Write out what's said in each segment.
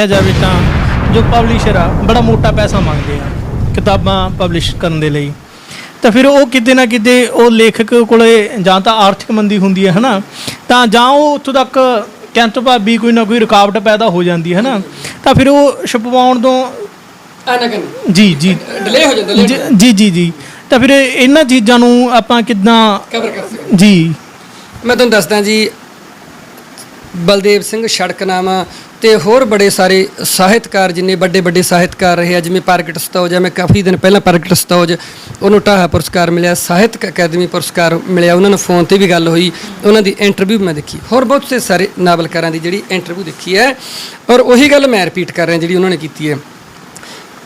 ਦੇਖਿਆ ਜਾਵੇ ਤਾਂ ਜੋ ਪਬਲਿਸ਼ਰ ਆ ਬੜਾ ਮੋਟਾ ਪੈਸਾ ਮੰਗਦੇ ਆ ਕਿਤਾਬਾਂ ਪਬਲਿਸ਼ ਕਰਨ ਦੇ ਲਈ। ਤਾਂ ਫਿਰ ਉਹ ਕਿਤੇ ਨਾ ਕਿਤੇ ਉਹ ਲੇਖਕ ਕੋਲੇ ਜਾਂ ਤਾਂ ਆਰਥਿਕ ਮੰਦੀ ਹੁੰਦੀ ਹੈ ਨਾ, ਤਾਂ ਜਾਂ ਉਹ ਉੱਥੋਂ ਤੱਕ ਕਹਿਣ ਤੋਂ ਭਾਵੀ ਕੋਈ ਨਾ ਕੋਈ ਰੁਕਾਵਟ ਪੈਦਾ ਹੋ ਜਾਂਦੀ ਹੈ ਨਾ, ਤਾਂ ਫਿਰ ਉਹ ਛਪਵਾਉਣ ਤੋਂ ਜੀ ਜੀ ਡਿਲੇ ਹੋ ਜਾਂਦਾ ਜੀ ਜੀ ਜੀ। ਤਾਂ ਫਿਰ ਇਹਨਾਂ ਚੀਜ਼ਾਂ ਨੂੰ ਆਪਾਂ ਕਿੱਦਾਂ ਕਵਰ ਕਰ ਸਕਦੇ ਜੀ। ਮੈਂ ਤੁਹਾਨੂੰ ਦੱਸਦਾ ਜੀ, ਬਲਦੇਵ ਸਿੰਘ ਸੜਕਨਾਮਾ ਤੇ ਹੋਰ ਬੜੇ ਸਾਰੇ ਸਾਹਿਤਕਾਰ ਜਿੰਨੇ ਵੱਡੇ ਵੱਡੇ ਸਾਹਿਤਕਾਰ ਰਹੇ ਆ, ਜਿਵੇਂ ਪ੍ਰਗਟ ਸਤੌਜ ਆ, ਮੈਂ ਕਾਫੀ ਦਿਨ ਪਹਿਲਾਂ ਪ੍ਰਗਟ ਸਤੌਜ ਉਹਨੂੰ ਢਾਹਾ ਪੁਰਸਕਾਰ ਮਿਲਿਆ, ਸਾਹਿਤਕ ਅਕੈਡਮੀ ਪੁਰਸਕਾਰ ਮਿਲਿਆ, ਉਹਨਾਂ ਨੂੰ ਫੋਨ ਤੇ ਵੀ ਗੱਲ ਹੋਈ, ਉਹਨਾਂ ਦੀ ਇੰਟਰਵਿਊ ਮੈਂ ਦੇਖੀ, ਹੋਰ ਬਹੁਤ ਸੇ ਸਾਰੇ ਨਾਵਲਕਾਰਾਂ ਦੀ ਜਿਹੜੀ ਇੰਟਰਵਿਊ ਦੇਖੀ ਹੈ। ਔਰ ਉਹੀ ਗੱਲ ਮੈਂ ਰਿਪੀਟ ਕਰ ਰਿਹਾ ਜਿਹੜੀ ਉਹਨਾਂ ਨੇ ਕੀਤੀ ਹੈ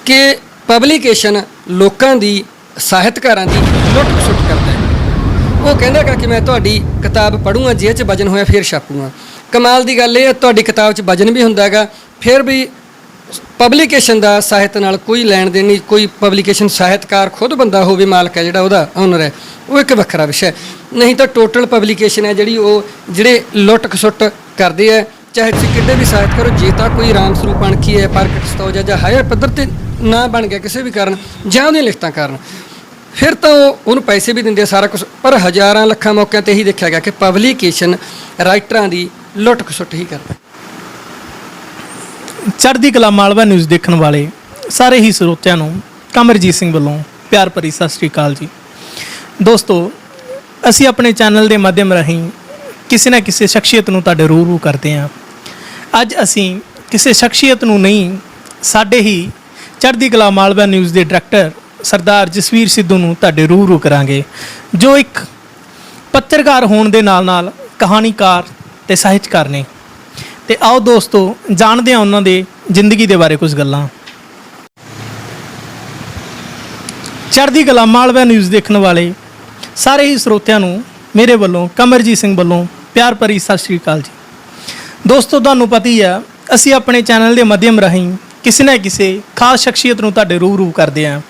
ਕਿ ਪਬਲੀਕੇਸ਼ਨ ਲੋਕਾਂ ਦੀ, ਸਾਹਿਤਕਾਰਾਂ ਦੀ ਲੁੱਟ ਖਸੁੱਟ ਕਰਦਾ ਹੈ। ਉਹ ਕਹਿੰਦਾ ਹੈਗਾ ਕਿ ਮੈਂ ਤੁਹਾਡੀ ਕਿਤਾਬ ਪੜ੍ਹੂੰਗਾ, ਜੇ 'ਚ ਵਜਨ ਹੋਇਆ ਫਿਰ ਛਾਪੂੰਗਾ। ਕਮਾਲ ਦੀ ਗੱਲ ਇਹ ਹੈ, ਤੁਹਾਡੀ ਕਿਤਾਬ 'ਚ ਵਜਨ ਵੀ ਹੁੰਦਾ ਹੈਗਾ, ਫਿਰ ਵੀ ਪਬਲੀਕੇਸ਼ਨ ਦਾ ਸਾਹਿਤ ਨਾਲ ਕੋਈ ਲੈਣ ਦੇਣ ਨਹੀਂ। ਕੋਈ ਪਬਲੀਕੇਸ਼ਨ ਸਾਹਿਤਕਾਰ ਖੁਦ ਬੰਦਾ ਹੋਵੇ, ਮਾਲਕ ਹੈ ਜਿਹੜਾ, ਉਹਦਾ ਓਨਰ ਹੈ, ਉਹ ਇੱਕ ਵੱਖਰਾ ਵਿਸ਼ਾ। ਨਹੀਂ ਤਾਂ ਟੋਟਲ ਪਬਲੀਕੇਸ਼ਨ ਹੈ ਜਿਹੜੀ ਉਹ ਜਿਹੜੇ ਲੁੱਟ ਖਸੁੱਟ ਕਰਦੇ ਹੈ, ਚਾਹੇ ਤੁਸੀਂ ਕਿੱਡੇ ਵੀ ਸਾਹਿਤ ਕਰੋ। ਜੇ ਤਾਂ ਕੋਈ ਰਾਮ ਸਰੂਪ ਅਣਖੀ ਹੈ, ਪ੍ਰਗਟ ਸਤੌਜ ਜਾਂ ਹਾਇਰ ਪੱਧਰ 'ਤੇ ਨਾ ਬਣ ਗਿਆ ਕਿਸੇ ਵੀ ਕਾਰਨ ਜਾਂ ਉਹਦੀਆਂ ਲਿਖਤਾਂ ਕਾਰਨ, ਫਿਰ ਤਾਂ ਉਹਨੂੰ ਪੈਸੇ ਵੀ ਦਿੰਦੇ ਆ ਸਾਰਾ ਕੁਛ। ਪਰ ਹਜ਼ਾਰਾਂ ਲੱਖਾਂ ਮੌਕਿਆਂ 'ਤੇ ਇਹੀ ਦੇਖਿਆ ਗਿਆ ਕਿ ਪਬਲੀਕੇਸ਼ਨ ਰਾਈਟਰਾਂ ਦੀ ਲੁੱਟ ਖਸੁੱਟ ਹੀ ਕਰਦਾ। ਚੜ੍ਹਦੀ ਕਲਾ ਮਾਲਵਾ ਨਿਊਜ਼ ਦੇਖਣ ਵਾਲੇ ਸਾਰੇ ਹੀ ਸਰੋਤਿਆਂ ਨੂੰ ਕਮਰਜੀਤ ਸਿੰਘ ਵੱਲੋਂ ਪਿਆਰ ਭਰੀ ਸਤਿ ਸ਼੍ਰੀ ਅਕਾਲ ਜੀ। ਦੋਸਤੋ, ਅਸੀਂ ਆਪਣੇ ਚੈਨਲ ਦੇ ਮਾਧਿਅਮ ਰਾਹੀਂ ਕਿਸੇ ਨਾ ਕਿਸੇ ਸ਼ਖਸੀਅਤ ਨੂੰ ਤੁਹਾਡੇ ਰੂਬਰੂ ਕਰਦੇ ਹਾਂ। ਅੱਜ ਅਸੀਂ ਕਿਸੇ ਸ਼ਖਸੀਅਤ ਨੂੰ ਨਹੀਂ, ਸਾਡੇ ਹੀ ਚੜ੍ਹਦੀ ਕਲਾ ਮਾਲਵਾ ਨਿਊਜ਼ ਦੇ ਡਾਇਰੈਕਟਰ ਸਰਦਾਰ ਜਸਵੀਰ ਸਿੱਧੂ ਨੂੰ ਤੁਹਾਡੇ ਰੂਬਰੂ ਕਰਾਂਗੇ, ਜੋ ਇੱਕ ਪੱਤਰਕਾਰ ਹੋਣ ਦੇ ਨਾਲ ਨਾਲ ਕਹਾਣੀਕਾਰ ਤੇ ਸਾਹਿਤਕਾਰ ਨੇ। ਤੇ ਆਓ ਦੋਸਤੋ ਜਾਣਦੇ ਹਾਂ ਉਹਨਾਂ ਦੇ ਜ਼ਿੰਦਗੀ ਦੇ ਬਾਰੇ ਕੁਝ ਗੱਲਾਂ। ਚੜ੍ਹਦੀ ਕਲਾ ਮਾਲਵਾ ਨਿਊਜ਼ ਦੇਖਣ ਵਾਲੇ ਸਾਰੇ ਹੀ ਸਰੋਤਿਆਂ ਨੂੰ ਮੇਰੇ ਵੱਲੋਂ, ਕਮਰਜੀਤ ਸਿੰਘ ਵੱਲੋਂ ਪਿਆਰ ਭਰੀ ਸਤਿ ਸ਼੍ਰੀ ਅਕਾਲ ਜੀ। ਦੋਸਤੋ, ਤੁਹਾਨੂੰ ਪਤਾ ਹੀ ਆ, ਅਸੀਂ ਆਪਣੇ ਚੈਨਲ ਦੇ ਮਾਧਿਅਮ ਰਾਹੀਂ ਕਿਸੇ ਨਾ ਕਿਸੇ ਖਾਸ ਸ਼ਖਸੀਅਤ ਨੂੰ ਤੁਹਾਡੇ ਰੂਬਰੂ ਕਰਦੇ ਹਾਂ।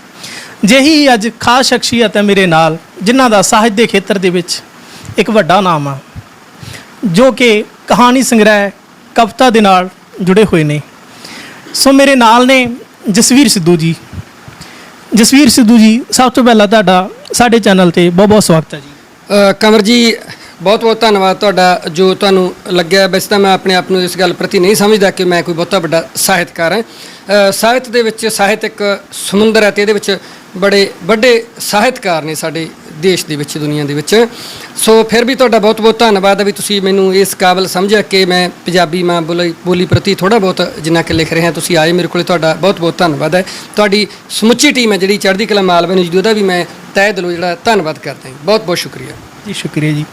ਜਿਹੀ ਅੱਜ ਖਾਸ ਸ਼ਖਸੀਅਤ ਹੈ ਮੇਰੇ ਨਾਲ, ਜਿਨ੍ਹਾਂ ਦਾ ਸਾਹਿਤ ਦੇ ਖੇਤਰ ਦੇ ਵਿੱਚ ਇੱਕ ਵੱਡਾ ਨਾਮ ਆ, ਜੋ ਕਿ ਕਹਾਣੀ ਸੰਗ੍ਰਹਿ, ਕਵਿਤਾ ਦੇ ਨਾਲ ਜੁੜੇ ਹੋਏ ਨੇ। ਸੋ ਮੇਰੇ ਨਾਲ ਨੇ ਜਸਵੀਰ ਸਿੱਧੂ ਜੀ। ਜਸਵੀਰ ਸਿੱਧੂ ਜੀ, ਸਭ ਤੋਂ ਪਹਿਲਾਂ ਤੁਹਾਡਾ ਸਾਡੇ ਚੈਨਲ 'ਤੇ ਬਹੁਤ ਬਹੁਤ ਸਵਾਗਤ ਹੈ ਜੀ। ਕੰਵਰ ਜੀ, ਬਹੁਤ ਬਹੁਤ ਧੰਨਵਾਦ ਤੁਹਾਡਾ ਜੋ ਤੁਹਾਨੂੰ ਲੱਗਿਆ। ਵੈਸੇ ਤਾਂ ਮੈਂ ਆਪਣੇ ਆਪ ਨੂੰ ਇਸ ਗੱਲ ਪ੍ਰਤੀ ਨਹੀਂ ਸਮਝਦਾ ਕਿ ਮੈਂ ਕੋਈ ਬਹੁਤਾ ਵੱਡਾ ਸਾਹਿਤਕਾਰ ਹਾਂ। ਸਾਹਿਤ ਦੇ ਵਿੱਚ ਸਾਹਿਤ ਇੱਕ ਸਮੁੰਦਰ ਹੈ ਅਤੇ ਇਹਦੇ ਵਿੱਚ ਬੜੇ ਵੱਡੇ ਸਾਹਿਤਕਾਰ ਨੇ ਸਾਡੇ ਦੇਸ਼ ਦੇ ਵਿੱਚ, ਦੁਨੀਆ ਦੇ ਵਿੱਚ। ਸੋ ਫਿਰ ਵੀ ਤੁਹਾਡਾ ਬਹੁਤ ਬਹੁਤ ਧੰਨਵਾਦ ਹੈ ਵੀ ਤੁਸੀਂ ਮੈਨੂੰ ਇਸ ਕਾਬਲ ਸਮਝਿਆ ਕਿ ਮੈਂ ਪੰਜਾਬੀ ਮਾਂ ਬੋਲੀ ਪ੍ਰਤੀ ਥੋੜ੍ਹਾ ਬਹੁਤ ਜਿੰਨਾ ਕਿ ਲਿਖ ਰਿਹਾ ਤੁਸੀਂ ਆਏ ਮੇਰੇ ਕੋਲ। ਤੁਹਾਡਾ ਬਹੁਤ ਬਹੁਤ ਧੰਨਵਾਦ ਹੈ। ਤੁਹਾਡੀ ਸਮੁੱਚੀ ਟੀਮ ਹੈ ਜਿਹੜੀ ਚੜ੍ਹਦੀ ਕਲਾ ਮਾਲਵਾ ਨਿਊਜ਼, ਉਹਦਾ ਵੀ ਮੈਂ ਤਹਿ ਦਿਲੋਂ ਜਿਹੜਾ ਧੰਨਵਾਦ ਕਰਦਾ ਹਾਂ। ਬਹੁਤ ਬਹੁਤ ਸ਼ੁਕਰੀਆ ਜੀ। ਸ਼ੁਕਰੀਆ ਜੀ।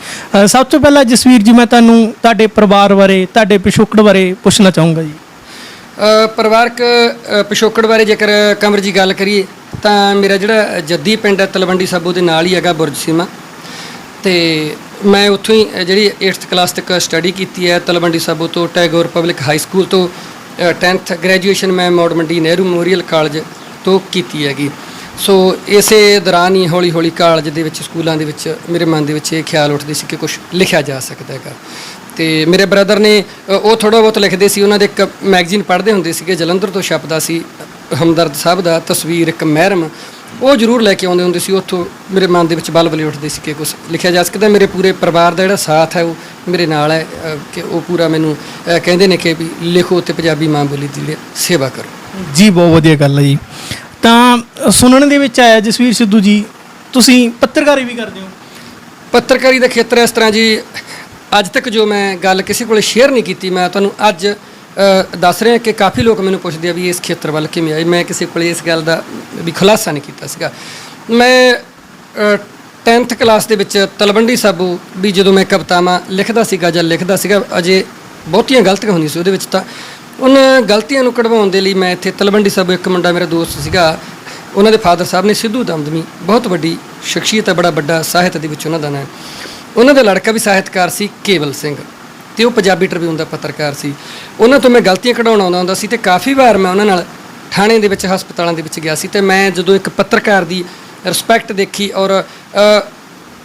ਸਭ ਤੋਂ ਪਹਿਲਾਂ ਜਸਵੀਰ ਜੀ, ਮੈਂ ਤੁਹਾਨੂੰ ਤੁਹਾਡੇ ਪਰਿਵਾਰ ਬਾਰੇ, ਤੁਹਾਡੇ ਪਿਛੋਕੜ ਬਾਰੇ ਪੁੱਛਣਾ ਚਾਹੂੰਗਾ ਜੀ। ਪਰਿਵਾਰਕ ਪਿਛੋਕੜ ਬਾਰੇ ਜੇਕਰ ਕੰਵਰ ਜੀ ਗੱਲ ਕਰੀਏ ਤਾਂ ਮੇਰਾ ਜਿਹੜਾ ਜੱਦੀ ਪਿੰਡ ਹੈ ਤਲਵੰਡੀ ਸਾਬੋ ਦੇ ਨਾਲ ਹੀ ਹੈਗਾ, ਬੁਰਜ ਸੀਮਾ। ਅਤੇ ਮੈਂ ਉੱਥੋਂ ਹੀ ਜਿਹੜੀ 8th ਕਲਾਸ ਤੱਕ ਸਟੱਡੀ ਕੀਤੀ ਹੈ ਤਲਵੰਡੀ ਸਾਬੋ ਤੋਂ, ਟੈਗੋਰ ਪਬਲਿਕ ਹਾਈ ਸਕੂਲ ਤੋਂ। 10th ਗ੍ਰੈਜੂਏਸ਼ਨ ਮੈਂ ਮੌਡ ਮੰਡੀ ਨਹਿਰੂ ਮੈਮੋਰੀਅਲ ਕਾਲਜ ਤੋਂ ਕੀਤੀ ਹੈਗੀ। ਸੋ ਇਸੇ ਦੌਰਾਨ ਹੀ ਹੌਲੀ ਹੌਲੀ ਕਾਲਜ ਦੇ ਵਿੱਚ, ਸਕੂਲਾਂ ਦੇ ਵਿੱਚ ਮੇਰੇ ਮਨ ਦੇ ਵਿੱਚ ਇਹ ਖਿਆਲ ਉੱਠਦੇ ਸੀ ਕਿ ਕੁਛ ਲਿਖਿਆ ਜਾ ਸਕਦਾ ਹੈਗਾ। ਅਤੇ ਮੇਰੇ ਬ੍ਰਦਰ ਨੇ, ਉਹ ਥੋੜ੍ਹਾ ਬਹੁਤ ਲਿਖਦੇ ਸੀ। ਉਹਨਾਂ ਦੇ ਇੱਕ ਮੈਗਜ਼ੀਨ ਪੜ੍ਹਦੇ ਹੁੰਦੇ ਸੀਗੇ, ਜਲੰਧਰ ਤੋਂ ਛਪਦਾ ਸੀ, ਹਮਦਰਦ ਸਾਹਿਬ ਦਾ ਤਸਵੀਰ, ਇੱਕ ਮਹਿਰਮ, ਉਹ ਜ਼ਰੂਰ ਲੈ ਕੇ ਆਉਂਦੇ ਹੁੰਦੇ ਸੀ। ਉੱਥੋਂ ਮੇਰੇ ਮਨ ਦੇ ਵਿੱਚ ਬਲਬਲੇ ਉੱਠਦੇ ਸੀ ਕਿ ਕੁਛ ਲਿਖਿਆ ਜਾ ਸਕਦਾ। ਮੇਰੇ ਪੂਰੇ ਪਰਿਵਾਰ ਦਾ ਜਿਹੜਾ ਸਾਥ ਹੈ ਉਹ ਮੇਰੇ ਨਾਲ ਹੈ ਕਿ ਉਹ ਪੂਰਾ ਮੈਨੂੰ ਕਹਿੰਦੇ ਨੇ ਕਿ ਵੀ ਲਿਖੋ ਅਤੇ ਪੰਜਾਬੀ ਮਾਂ ਬੋਲੀ ਦੀ ਜਿਹੜੀ ਸੇਵਾ ਕਰੋ। ਜੀ, ਬਹੁਤ ਵਧੀਆ ਗੱਲ ਹੈ ਜੀ। ਤਾਂ ਸੁਣਨ ਦੇ ਵਿੱਚ ਆਇਆ ਜਸਵੀਰ ਸਿੱਧੂ ਜੀ, ਤੁਸੀਂ ਪੱਤਰਕਾਰੀ ਵੀ ਕਰਦੇ ਹੋ। ਪੱਤਰਕਾਰੀ ਦਾ ਖੇਤਰ ਇਸ ਤਰ੍ਹਾਂ ਜੀ, ਅੱਜ ਤੱਕ ਜੋ ਮੈਂ ਗੱਲ ਕਿਸੇ ਕੋਲ ਸ਼ੇਅਰ ਨਹੀਂ ਕੀਤੀ, ਮੈਂ ਤੁਹਾਨੂੰ ਅੱਜ ਦੱਸ ਰਿਹਾ ਕਿ ਕਾਫੀ ਲੋਕ ਮੈਨੂੰ ਪੁੱਛਦੇ ਆ ਵੀ ਇਸ ਖੇਤਰ ਵੱਲ ਕਿਵੇਂ ਆਏ। ਮੈਂ ਕਿਸੇ ਕੋਲ ਇਸ ਗੱਲ ਦਾ ਵੀ ਖੁਲਾਸਾ ਨਹੀਂ ਕੀਤਾ ਸੀਗਾ। ਮੈਂ 10th ਕਲਾਸ ਦੇ ਵਿੱਚ ਤਲਵੰਡੀ ਸਾਬੋ ਵੀ ਜਦੋਂ ਮੈਂ ਕਵਿਤਾਵਾਂ ਲਿਖਦਾ ਸੀਗਾ ਜਾਂ ਲਿਖਦਾ ਸੀਗਾ, ਅਜੇ ਬਹੁਤੀਆਂ ਗਲਤੀਆਂ ਹੁੰਦੀਆਂ ਸੀ ਉਹਦੇ ਵਿੱਚ। ਤਾਂ ਉਹਨਾਂ ਗਲਤੀਆਂ ਨੂੰ ਕਢਵਾਉਣ ਦੇ ਲਈ ਮੈਂ ਇੱਥੇ ਤਲਵੰਡੀ ਸਾਬੋ, ਇੱਕ ਮੁੰਡਾ ਮੇਰਾ ਦੋਸਤ ਸੀਗਾ, ਉਹਨਾਂ ਦੇ ਫਾਦਰ ਸਾਹਿਬ ਨੇ ਸਿੱਧੂ ਦਮਦਮੀ, ਬਹੁਤ ਵੱਡੀ ਸ਼ਖਸੀਅਤ ਹੈ, ਬੜਾ ਵੱਡਾ ਸਾਹਿਤ ਦੇ ਵਿੱਚ ਉਹਨਾਂ ਦਾ ਨਾਂ। ਉਹਨਾਂ ਦਾ ਲੜਕਾ ਵੀ ਸਾਹਿਤਕਾਰ ਸੀ, ਕੇਵਲ ਸਿੰਘ, ਅਤੇ ਉਹ ਪੰਜਾਬੀ ਟ੍ਰਿਬਿਊਨ ਦਾ ਪੱਤਰਕਾਰ ਸੀ। ਉਹਨਾਂ ਤੋਂ ਮੈਂ ਗਲਤੀਆਂ ਕਢਾਉਣ ਆਉਂਦਾ ਹੁੰਦਾ ਸੀ ਅਤੇ ਕਾਫੀ ਵਾਰ ਮੈਂ ਉਹਨਾਂ ਨਾਲ ਥਾਣੇ ਦੇ ਵਿੱਚ, ਹਸਪਤਾਲਾਂ ਦੇ ਵਿੱਚ ਗਿਆ ਸੀ। ਅਤੇ ਮੈਂ ਜਦੋਂ ਇੱਕ ਪੱਤਰਕਾਰ ਦੀ ਰਿਸਪੈਕਟ ਦੇਖੀ ਔਰ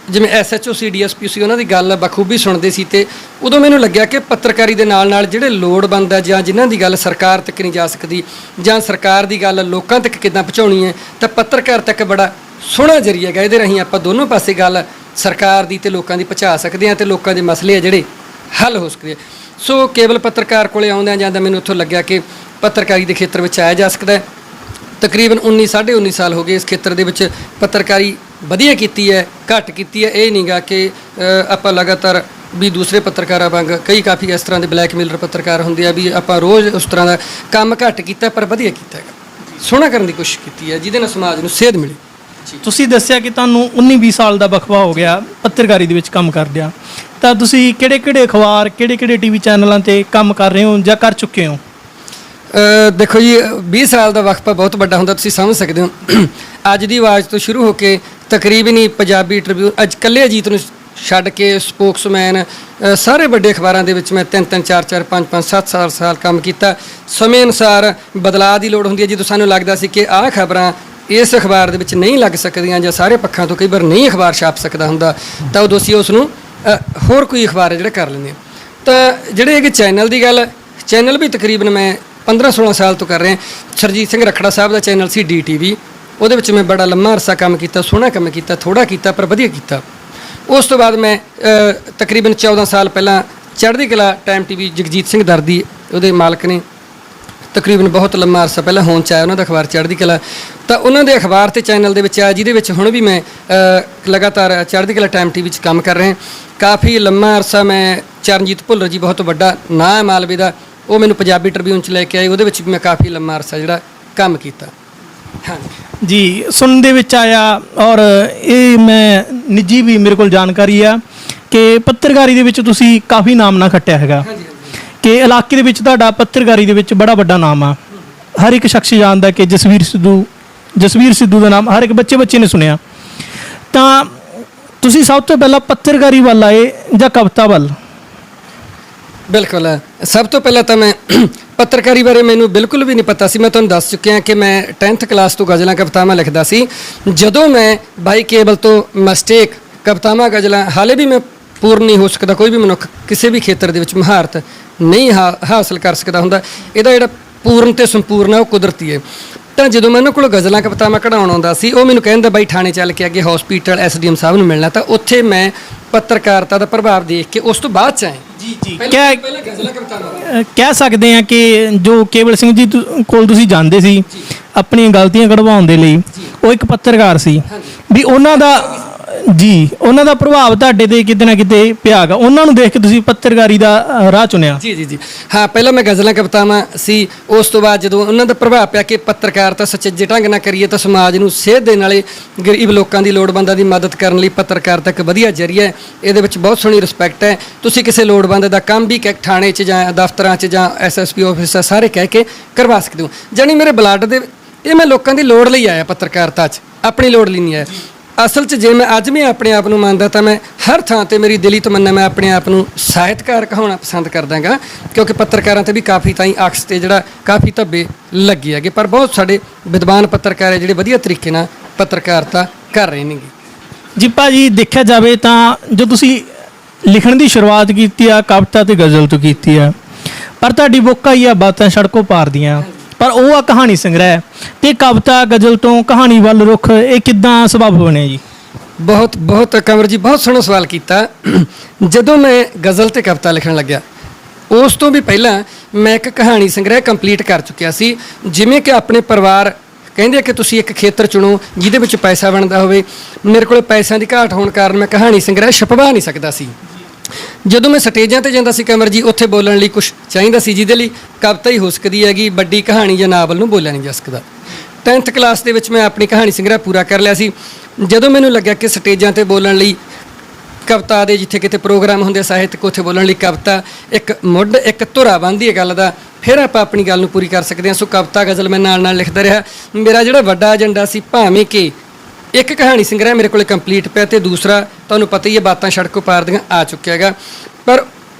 ਜਿਵੇਂ ਐਸਐਚਓ ਸੀ ਡੀਐਸਪੀ ਸੀ ਉਹਨਾਂ ਦੀ ਗੱਲ ਬਖੂਬੀ ਸੁਣਦੇ ਸੀ ਤੇ ਉਦੋਂ ਮੈਨੂੰ ਲੱਗਿਆ ਕਿ ਪੱਤਰਕਾਰੀ ਦੇ ਨਾਲ ਨਾਲ ਜਿਹੜੇ ਲੋੜਵੰਦ ਆ ਜਾਂ ਜਿਨ੍ਹਾਂ ਦੀ ਗੱਲ ਸਰਕਾਰ ਤੱਕ ਨਹੀਂ ਜਾ ਸਕਦੀ ਜਾਂ ਸਰਕਾਰ ਦੀ ਗੱਲ ਲੋਕਾਂ ਤੱਕ ਕਿੱਦਾਂ ਪਹੁੰਚਾਉਣੀ ਹੈ ਤਾਂ ਪੱਤਰਕਾਰ ਤੱਕ ਬੜਾ ਸੋਹਣਾ ਜ਼ਰੀਆ ਹੈਗਾ। ਇਹਦੇ ਰਾਹੀਂ ਆਪਾਂ ਦੋਨੋਂ ਪਾਸੇ ਗੱਲ ਸਰਕਾਰ ਦੀ ਤੇ ਲੋਕਾਂ ਦੀ ਪਹੁੰਚਾ ਸਕਦੇ ਹਾਂ ਤੇ ਲੋਕਾਂ ਦੇ ਮਸਲੇ ਆ ਜਿਹੜੇ ਹੱਲ ਹੋ ਸਕਦੇ ਆ। ਸੋ ਕੇਵਲ ਪੱਤਰਕਾਰ ਕੋਲੇ ਆਉਂਦਿਆਂ ਜਾਂਦਾ ਮੈਨੂੰ ਉੱਥੋਂ ਲੱਗਿਆ ਕਿ ਪੱਤਰਕਾਰੀ ਦੇ ਖੇਤਰ ਵਿੱਚ ਆਇਆ ਜਾ ਸਕਦਾ ਹੈ। ਤਕਰੀਬਨ 19 ਸਾਲ ਹੋ ਗਏ ਇਸ ਖੇਤਰ ਦੇ ਵਿੱਚ ਪੱਤਰਕਾਰੀ ਵਧੀਆ ਕੀਤੀ ਹੈ, ਘੱਟ ਕੀਤੀ ਹੈ ਇਹ ਨਹੀਂਗਾ ਕਿ ਆਪਾਂ ਲਗਾਤਾਰ ਵੀ ਦੂਸਰੇ ਪੱਤਰਕਾਰਾਂ ਵਾਂਗ ਕਈ ਕਾਫੀ ਇਸ ਤਰ੍ਹਾਂ ਦੇ ਬਲੈਕਮੇਲਰ ਪੱਤਰਕਾਰ ਹੁੰਦੇ ਆ ਵੀ ਆਪਾਂ ਰੋਜ਼ ਉਸ ਤਰ੍ਹਾਂ ਦਾ ਕੰਮ ਘੱਟ ਕੀਤਾ ਪਰ ਵਧੀਆ ਕੀਤਾ ਹੈਗਾ, ਸੋਹਣਾ ਕਰਨ ਦੀ ਕੋਸ਼ਿਸ਼ ਕੀਤੀ ਹੈ ਜਿਹਦੇ ਨਾਲ ਸਮਾਜ ਨੂੰ ਸੇਧ ਮਿਲੇ। ਤੁਸੀਂ ਦੱਸਿਆ ਕਿ ਤੁਹਾਨੂੰ 19-20 ਸਾਲ ਦਾ ਵਕਫਾ ਹੋ ਗਿਆ ਪੱਤਰਕਾਰੀ ਦੇ ਵਿੱਚ ਕੰਮ ਕਰਦਿਆਂ, ਤਾਂ ਤੁਸੀਂ ਕਿਹੜੇ-ਕਿਹੜੇ ਅਖਬਾਰ ਕਿਹੜੇ-ਕਿਹੜੇ ਟੀਵੀ ਚੈਨਲਾਂ ਤੇ ਕੰਮ ਕਰ ਰਹੇ ਹੋ ਜਾਂ ਕਰ ਚੁੱਕੇ ਹੋ? ਦੇਖੋ ਜੀ 20 ਸਾਲ ਦਾ ਵਕਫਾ ਬਹੁਤ ਵੱਡਾ ਹੁੰਦਾ, ਤੁਸੀਂ ਸਮਝ ਸਕਦੇ ਹੋ। ਅੱਜ ਦੀ ਆਵਾਜ਼ ਤੋਂ ਸ਼ੁਰੂ ਹੋ ਕੇ ਤਕਰੀਬਨ ਹੀ ਪੰਜਾਬੀ ਟ੍ਰਿਬਿਊਨ, ਅੱਜ ਕੱਲੇ ਅਜੀਤ ਨੂੰ ਛੱਡ ਕੇ ਸਪੋਕਸਮੈਨ, ਸਾਰੇ ਵੱਡੇ ਅਖਬਾਰਾਂ ਦੇ ਵਿੱਚ ਮੈਂ 3-3 4-4 5-5 7 ਸਾਲ ਕੰਮ ਕੀਤਾ। ਸਮੇਂ ਅਨੁਸਾਰ ਬਦਲਾਅ ਦੀ ਲੋੜ ਹੁੰਦੀ ਹੈ। ਜਦੋਂ ਸਾਨੂੰ ਲੱਗਦਾ ਸੀ ਕਿ ਆਹ ਖਬਰਾਂ ਇਸ ਅਖਬਾਰ ਦੇ ਵਿੱਚ ਨਹੀਂ ਲੱਗ ਸਕਦੀਆਂ ਜਾਂ ਸਾਰੇ ਪੱਖਾਂ ਤੋਂ ਕਈ ਵਾਰ ਨਹੀਂ ਅਖਬਾਰ ਛਾਪ ਸਕਦਾ ਹੁੰਦਾ ਤਾਂ ਉਦੋਂ ਅਸੀਂ ਉਸ ਨੂੰ ਹੋਰ ਕੋਈ ਅਖਬਾਰ ਜਿਹੜਾ ਕਰ ਲੈਂਦੇ ਹਾਂ। ਤਾਂ ਜਿਹੜੇ ਹੈਗੇ ਚੈਨਲ ਦੀ ਗੱਲ, ਚੈਨਲ ਵੀ ਤਕਰੀਬਨ ਮੈਂ 15-16 ਸਾਲ ਤੋਂ ਕਰ ਰਿਹਾ। ਸਰਜੀਤ ਸਿੰਘ ਰਖੜਾ ਸਾਹਿਬ ਦਾ ਚੈਨਲ ਸੀ DTV, ਉਹਦੇ ਵਿੱਚ ਮੈਂ ਬੜਾ ਲੰਮਾ ਅਰਸਾ ਕੰਮ ਕੀਤਾ, ਸੋਹਣਾ ਕੰਮ ਕੀਤਾ, ਥੋੜ੍ਹਾ ਕੀਤਾ ਪਰ ਵਧੀਆ ਕੀਤਾ। ਉਸ ਤੋਂ ਬਾਅਦ ਮੈਂ ਤਕਰੀਬਨ 14 ਸਾਲ ਪਹਿਲਾਂ ਚੜ੍ਹਦੀ ਕਲਾ ਟਾਈਮ TV ਜਗਜੀਤ ਸਿੰਘ ਦਰਦੀ ਉਹਦੇ ਮਾਲਕ ਨੇ, ਤਕਰੀਬਨ ਬਹੁਤ ਲੰਮਾ ਅਰਸਾ ਪਹਿਲਾਂ ਹੋਂਦ 'ਚ ਆਇਆ ਉਹਨਾਂ ਦਾ ਅਖਬਾਰ ਚੜ੍ਹਦੀ ਕਲਾ, ਤਾਂ ਉਹਨਾਂ ਦੇ ਅਖਬਾਰ ਤੇ ਚੈਨਲ ਦੇ ਵਿੱਚ ਆਇਆ ਜਿਹਦੇ ਵਿੱਚ ਹੁਣ ਵੀ ਮੈਂ ਲਗਾਤਾਰ ਚੜ੍ਹਦੀ ਕਲਾ ਟਾਈਮ TV 'ਚ ਕੰਮ ਕਰ ਰਿਹਾ। ਕਾਫੀ ਲੰਮਾ ਅਰਸਾ ਮੈਂ ਚਰਨਜੀਤ ਭੁੱਲਰ ਜੀ ਬਹੁਤ ਵੱਡਾ ਨਾਂ ਹੈ ਮਾਲਵੇ ਦਾ, ਉਹ ਮੈਨੂੰ ਪੰਜਾਬੀ ਟ੍ਰਿਬਿਊਨ 'ਚ ਲੈ ਕੇ ਆਏ, ਉਹਦੇ ਵਿੱਚ ਵੀ ਮੈਂ ਕਾਫੀ ਲੰਮਾ ਅਰਸਾ ਜਿਹੜਾ ਕੰਮ ਕੀਤਾ। ਹਾਂਜੀ ਜੀ, ਸੁਣਨ ਦੇ ਵਿੱਚ ਆਇਆ ਔਰ ਇਹ ਮੈਂ ਨਿੱਜੀ ਵੀ ਮੇਰੇ ਕੋਲ ਜਾਣਕਾਰੀ ਆ ਕਿ ਪੱਤਰਕਾਰੀ ਦੇ ਵਿੱਚ ਤੁਸੀਂ ਕਾਫੀ ਨਾਮ ਨਾ ਖੱਟਿਆ ਹੈਗਾ ਕਿ ਇਲਾਕੇ ਦੇ ਵਿੱਚ ਤੁਹਾਡਾ ਪੱਤਰਕਾਰੀ ਦੇ ਵਿੱਚ ਬੜਾ ਵੱਡਾ ਨਾਮ ਆ। ਹਰ ਇੱਕ ਸ਼ਖਸ ਜਾਣਦਾ ਕਿ ਜਸਵੀਰ ਸਿੱਧੂ ਦਾ ਨਾਮ ਹਰ ਇੱਕ ਬੱਚੇ ਨੇ ਸੁਣਿਆ। ਤਾਂ ਤੁਸੀਂ ਸਭ ਤੋਂ ਪਹਿਲਾਂ ਪੱਤਰਕਾਰੀ ਵੱਲ ਆਏ ਜਾਂ ਕਵਿਤਾ ਵੱਲ? ਬਿਲਕੁਲ, ਸਭ ਤੋਂ ਪਹਿਲਾਂ ਤਾਂ ਮੈਂ ਪੱਤਰਕਾਰੀ ਬਾਰੇ ਮੈਨੂੰ ਬਿਲਕੁਲ ਵੀ ਨਹੀਂ ਪਤਾ ਸੀ। ਮੈਂ ਤੁਹਾਨੂੰ ਦੱਸ ਚੁੱਕਿਆ ਕਿ ਮੈਂ 10th ਕਲਾਸ ਤੋਂ ਗਜ਼ਲਾਂ ਕਵਿਤਾਵਾਂ ਲਿਖਦਾ ਸੀ। ਜਦੋਂ ਮੈਂ ਬਾਈ ਕੇਬਲ ਤੋਂ ਮਿਸਟੇਕ ਕਵਿਤਾਵਾਂ ਗਜ਼ਲਾਂ, ਹਾਲੇ ਵੀ ਮੈਂ ਪੂਰਨ ਨਹੀਂ ਹੋ ਸਕਦਾ, ਕੋਈ ਵੀ ਮਨੁੱਖ ਕਿਸੇ ਵੀ ਖੇਤਰ ਦੇ ਵਿੱਚ ਮਹਾਰਤ ਨਹੀਂ ਹਾਸਲ ਕਰ ਸਕਦਾ ਹੁੰਦਾ, ਇਹਦਾ ਜਿਹੜਾ ਪੂਰਨ ਤੇ ਸੰਪੂਰਨ ਹੈ ਉਹ ਕੁਦਰਤੀ ਹੈ। ਤਾਂ ਜਦੋਂ ਮੈਂ ਉਹਨਾਂ ਕੋਲ ਗਜ਼ਲਾਂ ਕਵਿਤਾਵਾਂ ਕਢਾਉਣ ਆਉਂਦਾ ਸੀ, ਉਹ ਮੈਨੂੰ ਕਹਿੰਦਾ ਬਾਈ ਥਾਣੇ ਚੱਲ ਕੇ ਅੱਗੇ ਹਸਪੀਟਲ SDM ਸਾਹਿਬ ਨੂੰ ਮਿਲਣਾ, ਤਾਂ ਉੱਥੇ ਮੈਂ ਪੱਤਰਕਾਰਤਾ ਦਾ ਪ੍ਰਭਾਵ ਦੇਖ ਕੇ ਉਸ ਤੋਂ ਬਾਅਦ ਚ ਆਏ। ਜੀ ਪਹਿਲਾਂ ਗਜ਼ਲਾਂ ਕਵਿਤਾਵਾਂ ਕਹਿ ਸਕਦੇ ਆ ਕਿ ਜੋ ਕੇਵਲ ਸਿੰਘ ਜੀ ਕੋਲ ਤੁਸੀਂ ਜਾਂਦੇ ਸੀ ਆਪਣੀਆਂ ਗਲਤੀਆਂ ਕਢਵਾਉਣ ਦੇ ਲਈ, ਉਹ ਇੱਕ ਪੱਤਰਕਾਰ ਸੀ ਵੀ ਉਹਨਾਂ ਦਾ ਪ੍ਰਭਾਵ ਤੁਹਾਡੇ ਤੇ ਕਿਤੇ ਨਾ ਕਿਤੇ ਪਿਆ ਗਾ, ਉਹਨਾਂ ਨੂੰ ਦੇਖ ਕੇ ਤੁਸੀਂ ਪੱਤਰਕਾਰੀ ਦਾ ਰਾਹ ਚੁਣਿਆ। ਜੀ ਹਾਂ, ਪਹਿਲਾਂ ਮੈਂ ਗਜ਼ਲਾਂ ਕਵਿਤਾਵਾਂ ਸੀ, ਉਸ ਤੋਂ ਬਾਅਦ ਜਦੋਂ ਉਹਨਾਂ ਦਾ ਪ੍ਰਭਾਵ ਪਿਆ ਕਿ ਪੱਤਰਕਾਰਤਾ ਸੁਚੱਜੇ ਢੰਗ ਨਾਲ ਕਰੀਏ ਤਾਂ ਸਮਾਜ ਨੂੰ ਸੇਧ ਦੇਣ ਵਾਲੇ ਗਰੀਬ ਲੋਕਾਂ ਦੀ ਲੋੜਵੰਦਾਂ ਦੀ ਮਦਦ ਕਰਨ ਲਈ ਪੱਤਰਕਾਰਤਾ ਇੱਕ ਵਧੀਆ ਜ਼ਰੀਆ ਹੈ। ਇਹਦੇ ਵਿੱਚ ਬਹੁਤ ਸੋਹਣੀ ਰਿਸਪੈਕਟ ਹੈ। ਤੁਸੀਂ ਕਿਸੇ ਲੋੜਵੰਦ ਦਾ ਕੰਮ ਵੀ ਥਾਣੇ 'ਚ ਜਾਂ ਦਫ਼ਤਰਾਂ 'ਚ ਜਾਂ SSP ਆਫਿਸ ਸਾਰੇ ਕਹਿ ਕੇ ਕਰਵਾ ਸਕਦੇ ਹੋ। ਜਾਣੀ ਮੇਰੇ ਬਲੱਡ ਦੇ ਇਹ ਮੈਂ ਲੋਕਾਂ ਦੀ ਲੋੜ ਲਈ ਆਇਆ ਪੱਤਰਕਾਰਤਾ 'ਚ, ਆਪਣੀ ਲੋੜ ਲਈ ਨਹੀਂ ਆਇਆ। ਅਸਲ 'ਚ ਜੇ ਮੈਂ ਅੱਜ ਵੀ ਆਪਣੇ ਆਪ ਨੂੰ ਮੰਨਦਾ ਤਾਂ ਮੈਂ ਹਰ ਥਾਂ ਤੇ ਮੇਰੀ ਦਿਲੀ ਤਮੰਨਾ ਮੈਂ ਆਪਣੇ ਆਪ ਨੂੰ ਸਾਹਿਤਕਾਰ ਕਹਾਉਣਾ ਪਸੰਦ ਕਰਦਾਗਾ, ਕਿਉਂਕਿ ਪੱਤਰਕਾਰਾਂ ਤੇ ਵੀ ਕਾਫੀ ਤਾਈਂ ਅਕਸ ਤੇ ਜਿਹੜਾ ਕਾਫੀ ਧੱਬੇ ਲੱਗੇ ਹੈਗੇ, ਪਰ ਬਹੁਤ ਸਾਡੇ ਵਿਦਵਾਨ ਪੱਤਰਕਾਰ ਹੈ ਜਿਹੜੇ ਵਧੀਆ ਤਰੀਕੇ ਨਾਲ ਪੱਤਰਕਾਰਤਾ ਕਰ ਰਹੇ ਨੇਗੇ। ਜੀ ਭਾਜੀ, ਦੇਖਿਆ ਜਾਵੇ ਤਾਂ ਜੋ ਤੁਸੀਂ ਲਿਖਣ ਦੀ ਸ਼ੁਰੂਆਤ ਕੀਤੀ ਆ ਕਵਿਤਾ ਤੇ ਗਜ਼ਲ ਤੋਂ ਕੀਤੀ ਆ, ਪਰ ਤੁਹਾਡੀ ਬੁੱਕ ਆਈ ਆ ਬਾਤਾਂ ਸੜਕੋਂ ਪਾਰ ਦੀਆਂ, ਪਰ ਉਹ ਆ ਕਹਾਣੀ ਸੰਗ੍ਰਹਿ, ਤੇ ਕਵਿਤਾ ਗਜ਼ਲ ਤੋਂ ਕਹਾਣੀ ਵੱਲ ਰੁੱਖ, ਇਹ ਕਿੱਦਾਂ ਸੁਭਾਅ ਬਣਿਆ ਜੀ? ਬਹੁਤ ਕੰਵਰ ਜੀ, ਬਹੁਤ ਸੋਹਣਾ ਸਵਾਲ ਕੀਤਾ। ਜਦੋਂ ਮੈਂ ਗਜ਼ਲ ਤੇ ਕਵਿਤਾ ਲਿਖਣ ਲੱਗਿਆ, ਉਸ ਤੋਂ ਵੀ ਪਹਿਲਾਂ ਮੈਂ ਇੱਕ ਕਹਾਣੀ ਸੰਗ੍ਰਹਿ ਕੰਪਲੀਟ ਕਰ ਚੁੱਕਿਆ ਸੀ। ਜਿਵੇਂ ਕਿ ਆਪਣੇ ਪਰਿਵਾਰ ਕਹਿੰਦੇ ਕਿ ਤੁਸੀਂ ਇੱਕ ਖੇਤਰ ਚੁਣੋ ਜਿਹਦੇ ਵਿੱਚ ਪੈਸਾ ਬਣਦਾ ਹੋਵੇ, ਮੇਰੇ ਕੋਲ ਪੈਸਿਆਂ ਦੀ ਘਾਟ ਹੋਣ ਕਾਰਨ ਮੈਂ ਕਹਾਣੀ ਸੰਗ੍ਰਹਿ ਛਪਵਾ ਨਹੀਂ ਸਕਦਾ ਸੀ। ਜਦੋਂ ਮੈਂ ਸਟੇਜਾਂ ਤੇ ਜਾਂਦਾ ਸੀ ਕੰਵਰ ਜੀ, ਉੱਥੇ ਬੋਲਣ ਲਈ ਕੁਝ ਚਾਹੀਦਾ ਸੀ ਜਿਹਦੇ ਲਈ ਕਵਿਤਾ ਹੀ ਹੋ ਸਕਦੀ ਹੈਗੀ, ਵੱਡੀ ਕਹਾਣੀ ਜਾਂ ਨਾਵਲ ਨੂੰ ਬੋਲਿਆ ਨਹੀਂ ਜਾ ਸਕਦਾ। 10th ਕਲਾਸ ਦੇ ਵਿੱਚ ਮੈਂ ਆਪਣੀ ਕਹਾਣੀ ਸੰਗ੍ਰਹਿ ਪੂਰਾ ਕਰ ਲਿਆ ਸੀ। ਜਦੋਂ ਮੈਨੂੰ ਲੱਗਿਆ ਕਿ ਸਟੇਜਾਂ ਤੇ ਬੋਲਣ ਲਈ ਕਵਿਤਾ ਦੇ ਜਿੱਥੇ ਕਿਤੇ ਪ੍ਰੋਗਰਾਮ ਹੁੰਦੇ ਸਾਹਿਤਕ, ਉੱਥੇ ਬੋਲਣ ਲਈ ਕਵਿਤਾ ਇੱਕ ਮੁੱਢ ਇੱਕ ਧੁਰਾ ਬਣਦੀ ਹੈ ਗੱਲ ਦਾ, ਫਿਰ ਆਪਾਂ ਆਪਣੀ ਗੱਲ ਨੂੰ ਪੂਰੀ ਕਰ ਸਕਦੇ ਹਾਂ। ਸੋ ਕਵਿਤਾ ਗਜ਼ਲ ਮੈਂ ਨਾਲ ਲਿਖਦਾ ਰਿਹਾ। ਮੇਰਾ ਜਿਹੜਾ ਵੱਡਾ ਏਜੰਡਾ ਸੀ, ਭਾਵੇਂ ਕਿ ਇੱਕ ਕਹਾਣੀ ਸੰਗ੍ਰਹਿ ਮੇਰੇ ਕੋਲ ਕੰਪਲੀਟ ਪਿਆ ਤੇ ਦੂਸਰਾ ਤੁਹਾਨੂੰ ਪਤਾ ਹੀ ਹੈ ਬਾਤਾਂ ਸੜਕੋਂ ਪਾਰ ਦੀਆਂ ਆ ਚੁੱਕਿਆ ਹੈਗਾ, ਪਰ